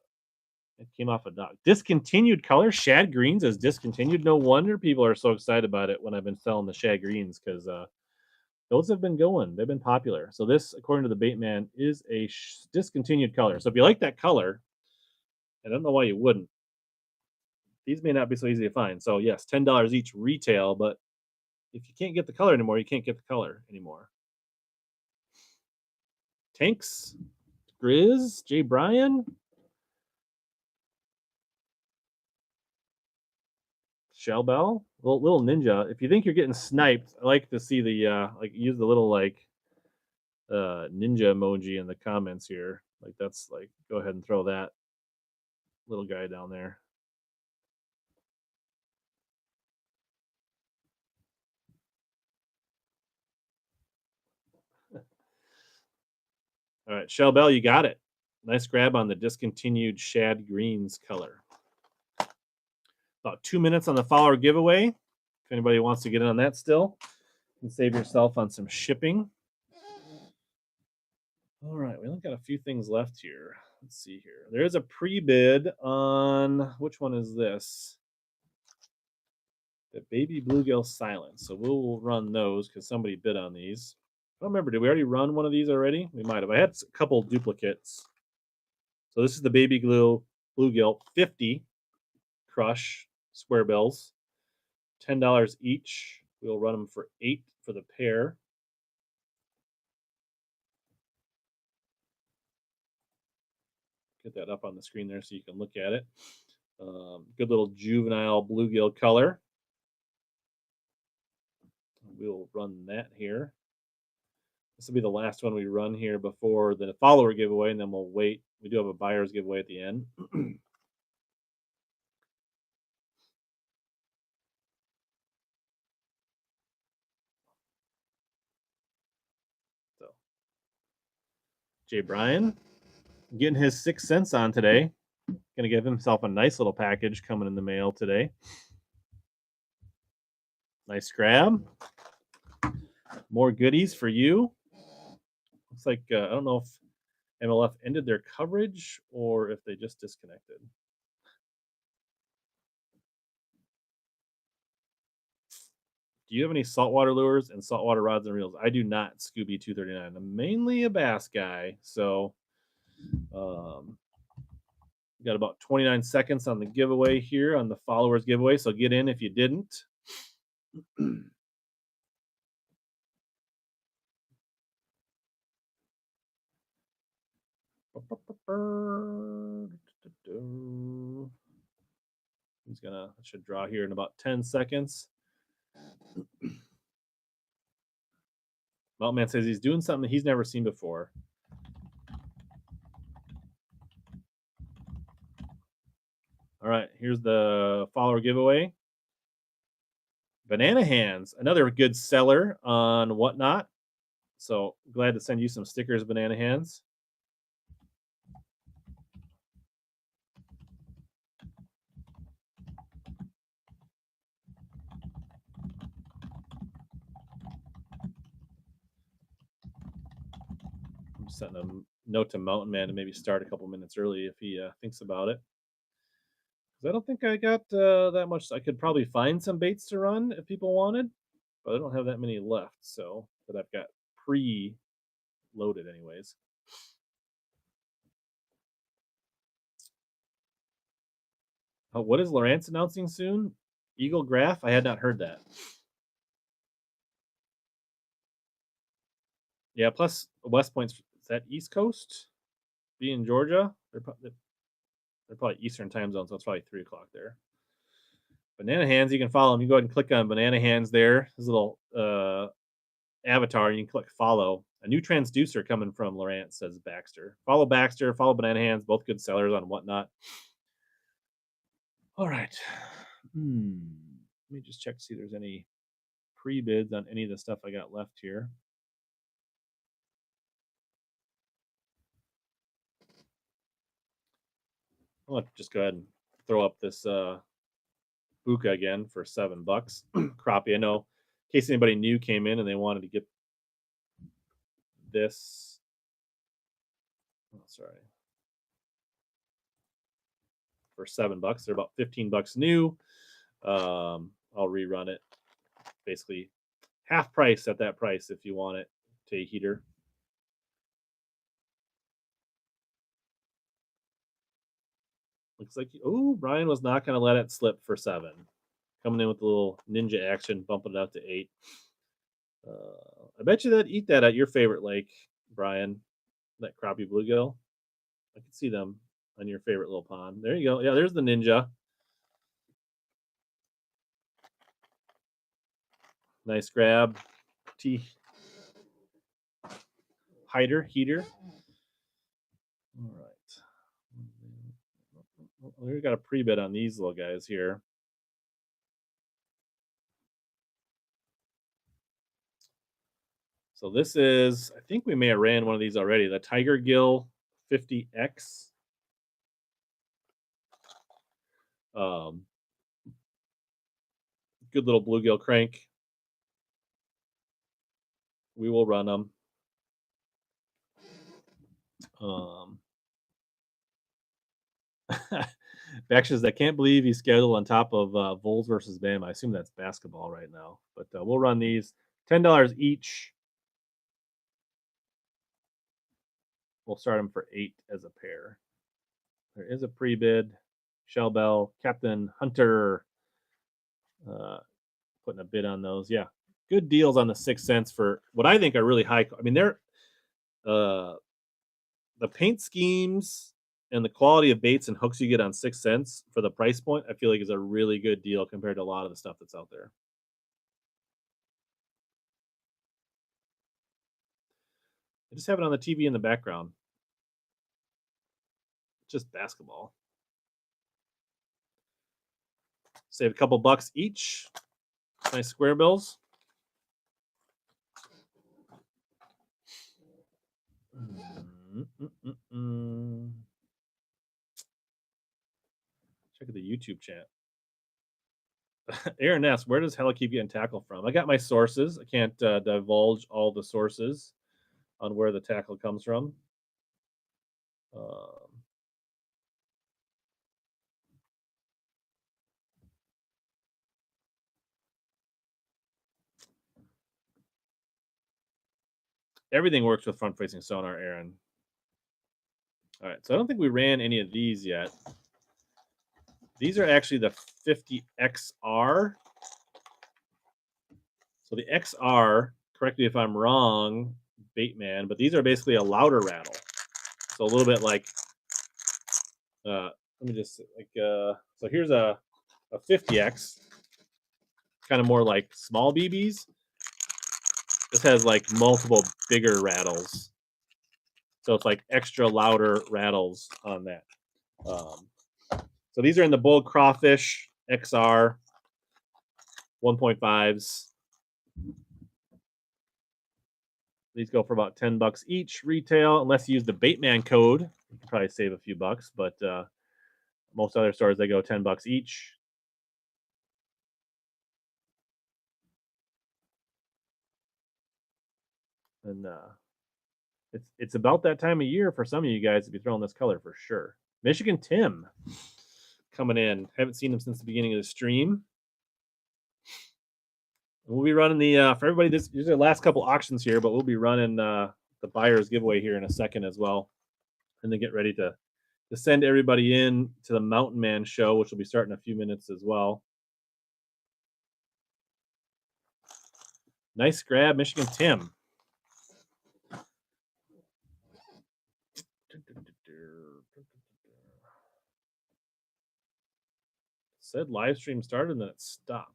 it came off a dock. Discontinued color, shad greens is discontinued. No wonder people are so excited about it when I've been selling the shad greens, because those have been going. They've been popular. So this, according to the bait man, is a discontinued color. So if you like that color, I don't know why you wouldn't. These may not be so easy to find. So yes, $10 each retail, but if you can't get the color anymore, you can't get the color anymore. Tanks, Grizz, Jay Bryan, Shell Bell, little ninja. If you think you're getting sniped, I like to see the like use the little like ninja emoji in the comments here. Like that's like, go ahead and throw that little guy down there. All right, Shell Bell, you got it. Nice grab on the discontinued shad greens color. About 2 minutes on the follower giveaway. If anybody wants to get in on that still, you can save yourself on some shipping. All right, we only got a few things left here. Let's see here. There is a pre-bid on, which one is this? The Baby Bluegill Silence. So we'll run those because somebody bid on these. I don't remember, did we already run one of these already? We might have. I had a couple duplicates. So this is the Baby Bluegill 50 crush square bills. $10 each. We'll run them for $8 for the pair. Get that up on the screen there so you can look at it. Good little juvenile bluegill color. We'll run that here. This will be the last one we run here before the follower giveaway, and then we'll wait. We do have a buyer's giveaway at the end. So, Jay Bryan getting his 6 cents on today. Gonna give himself a nice little package coming in the mail today. Nice grab. More goodies for you. Looks like I don't know if MLF ended their coverage or if they just disconnected. Do you have any saltwater lures and saltwater rods and reels? I do not, Scooby 239. I'm mainly a bass guy, so got about 29 seconds on the giveaway here on the followers giveaway. So get in if you didn't. He's gonna should draw here in about 10 seconds. Mountain Man says he's doing something he's never seen before. All right, here's the follower giveaway. Banana Hands, another good seller on Whatnot. So glad to send you some stickers, Banana Hands. I'm sending a note to Mountain Man to maybe start a couple minutes early if he thinks about it. I don't think I got that much. I could probably find some baits to run if people wanted, but I don't have that many left. So that I've got pre-loaded anyways. Oh, what is Lawrence announcing soon? Eagle Graph? I had not heard that. Yeah, plus West Point's, is that East Coast? Be in Georgia? They're probably Eastern time zone, so it's probably 3 o'clock there. Banana Hands, you can follow him. You go ahead and click on Banana Hands there. His little avatar, and you can click follow. A new transducer coming from Lawrence, says Baxter. Follow Baxter, follow Banana Hands, both good sellers on Whatnot. All right. Let me just check to see if there's any pre-bids on any of the stuff I got left here. I'll just go ahead and throw up this Buka again for $7. Crappie. I know in case anybody new came in and they wanted to get this. Oh, sorry. For $7. They're about $15 new. I'll rerun it. Basically half price at that price if you want it to a heater. Looks like, oh, Brian was not going to let it slip for 7. Coming in with a little ninja action, bumping it up to 8. I bet you that eat that at your favorite lake, Brian. That crappie bluegill. I can see them on your favorite little pond. There you go. Yeah, there's the ninja. Nice grab. Heater. All right. We got a pre-bid on these little guys here. So this is, I think we may have ran one of these already. The Tiger Gill 50X. Good little bluegill crank. We will run them. Baxter's, I can't believe he's scheduled on top of Vols versus Bam. I assume that's basketball right now, but we'll run these $10 each. We'll start them for 8 as a pair. There is a pre-bid. Shell Bell, Captain Hunter, putting a bid on those. Yeah, good deals on the 6 cents for what I think are really high. I mean, they're the paint schemes and the quality of baits and hooks you get on 6 cents for the price point, I feel like is a really good deal compared to a lot of the stuff that's out there. I just have it on the TV in the background. Just basketball. Save a couple bucks each. Nice square bills. Check out the YouTube chat. Aaron S., where does Hella keep getting tackle from? I got my sources. I can't divulge all the sources on where the tackle comes from. Everything works with front-facing sonar, Aaron. All right, so I don't think we ran any of these yet. These are actually the 50XR. So the XR, correct me if I'm wrong, Baitman, but these are basically a louder rattle. So a little bit like, let me just, like, so here's a 50X, kind of more like small BBs. This has like multiple bigger rattles. So it's like extra louder rattles on that. So these are in the Bull Crawfish XR 1.5s. These go for about $10 each retail, unless you use the Baitman code. You can probably save a few bucks, but most other stores, they go $10 each. And it's about that time of year for some of you guys to be throwing this color for sure. Michigan Tim coming in. Haven't seen him since the beginning of the stream. We'll be running the for everybody. These are the last couple auctions here, but we'll be running the buyer's giveaway here in a second as well, and then get ready to send everybody in to the Mountain Man show, which will be starting in a few minutes as well. Nice grab, Michigan Tim. Said live stream started and then it stopped.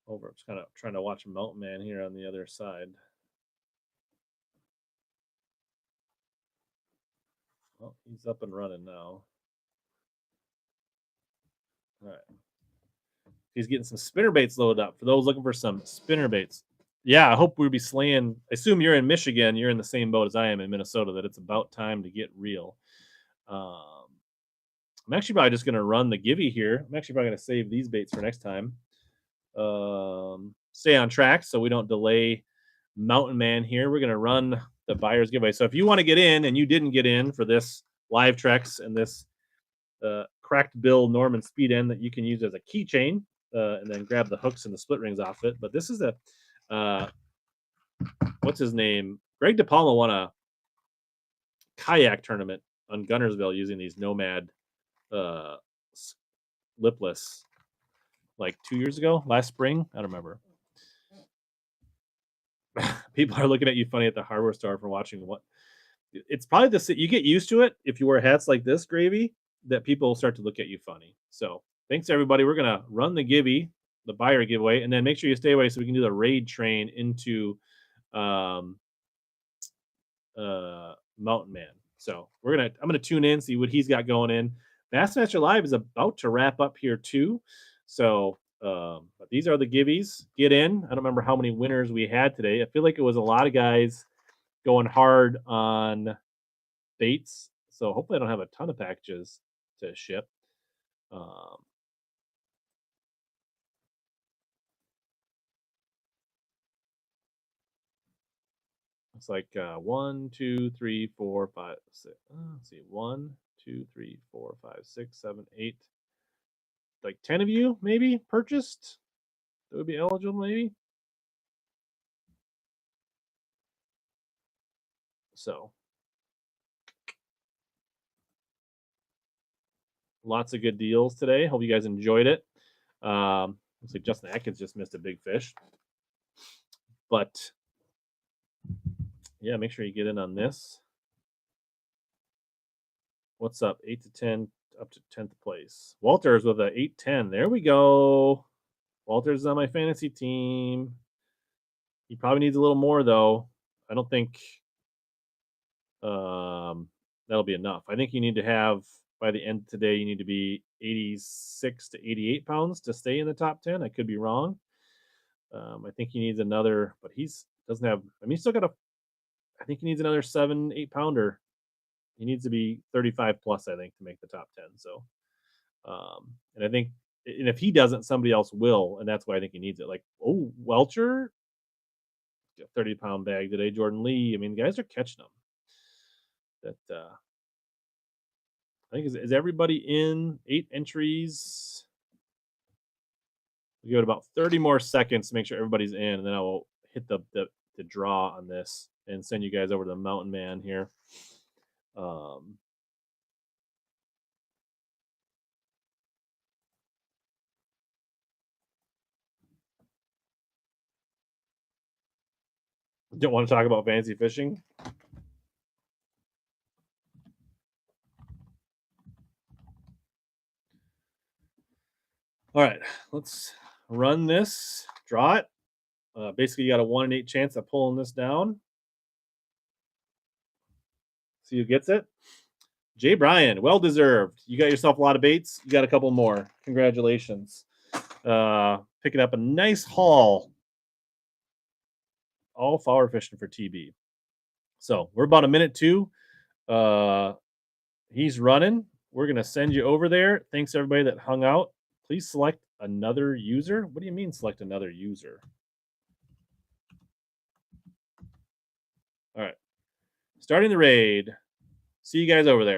Over. I'm just kind of trying to watch Mountain Man here on the other side. Well, he's up and running now. All right. He's getting some spinner baits loaded up for those looking for some spinner baits. Yeah, I hope we'll be slaying. I assume you're in Michigan. You're in the same boat as I am in Minnesota, that it's about time to get real. I'm actually probably just going to run the Givey here. I'm actually probably going to save these baits for next time. Stay on track so we don't delay Mountain Man here. We're going to run the buyer's giveaway. So if you want to get in and you didn't get in for this live Trex and this cracked bill Norman speed end that you can use as a keychain, and then grab the hooks and the split rings off it. But this is a what's his name? Greg DePalma won a kayak tournament on Gunnersville using these Nomad lipless like 2 years ago, last spring. I don't remember. People are looking at you funny at the hardware store for watching what. It's probably you get used to it if you wear hats like this, Gravy, that people will start to look at you funny. So thanks everybody. We're gonna run the Givey, the buyer giveaway, and then make sure you stay away so we can do the raid train into Mountain Man. So I'm gonna tune in, see what he's got going in. Bassmaster Live is about to wrap up here too. So but these are the Giveys. Get in. I don't remember how many winners we had today. I feel like it was a lot of guys going hard on baits. So hopefully I don't have a ton of packages to ship. It's like 1, 2, 3, 4, 5, 6. Let's see, 1, 2, 3, 4, 5, 6, 7, 8. Like 10 of you maybe purchased that would be eligible, maybe. So lots of good deals today. Hope you guys enjoyed it. Looks like Justin Atkins just missed a big fish. But yeah, make sure you get in on this. What's up? 8 to 10, up to 10th place. Walter's with a 8-10. There we go. Walter's on my fantasy team. He probably needs a little more though. I don't think that'll be enough. I think you need to have by the end of today, you need to be 86 to 88 pounds to stay in the top 10. I could be wrong. I think he needs another, but he's doesn't have. I mean, he's still got a. I think he needs another 7-8 pounder. He needs to be 35 plus, I think, to make the top 10. So, and I think, and if he doesn't, somebody else will, and that's why I think he needs it. Like, oh, Welcher, 30-pound bag today. Jordan Lee. I mean, guys are catching them. That I think is everybody in 8 entries. We give it about 30 more seconds to make sure everybody's in, and then I will hit the draw on this and send you guys over to the Mountain Man here. Don't want to talk about fancy fishing? All right, let's run this, draw it. Basically, you got a 1 in 8 chance of pulling this down. See who gets it. Jay Bryan, well deserved. You got yourself a lot of baits. You got a couple more. Congratulations. Picking up a nice haul. All flower fishing for TB. So we're about a minute 2. He's running. We're gonna send you over there. Thanks everybody that hung out. Please select another user. What do you mean select another user? All right. Starting the raid. See you guys over there.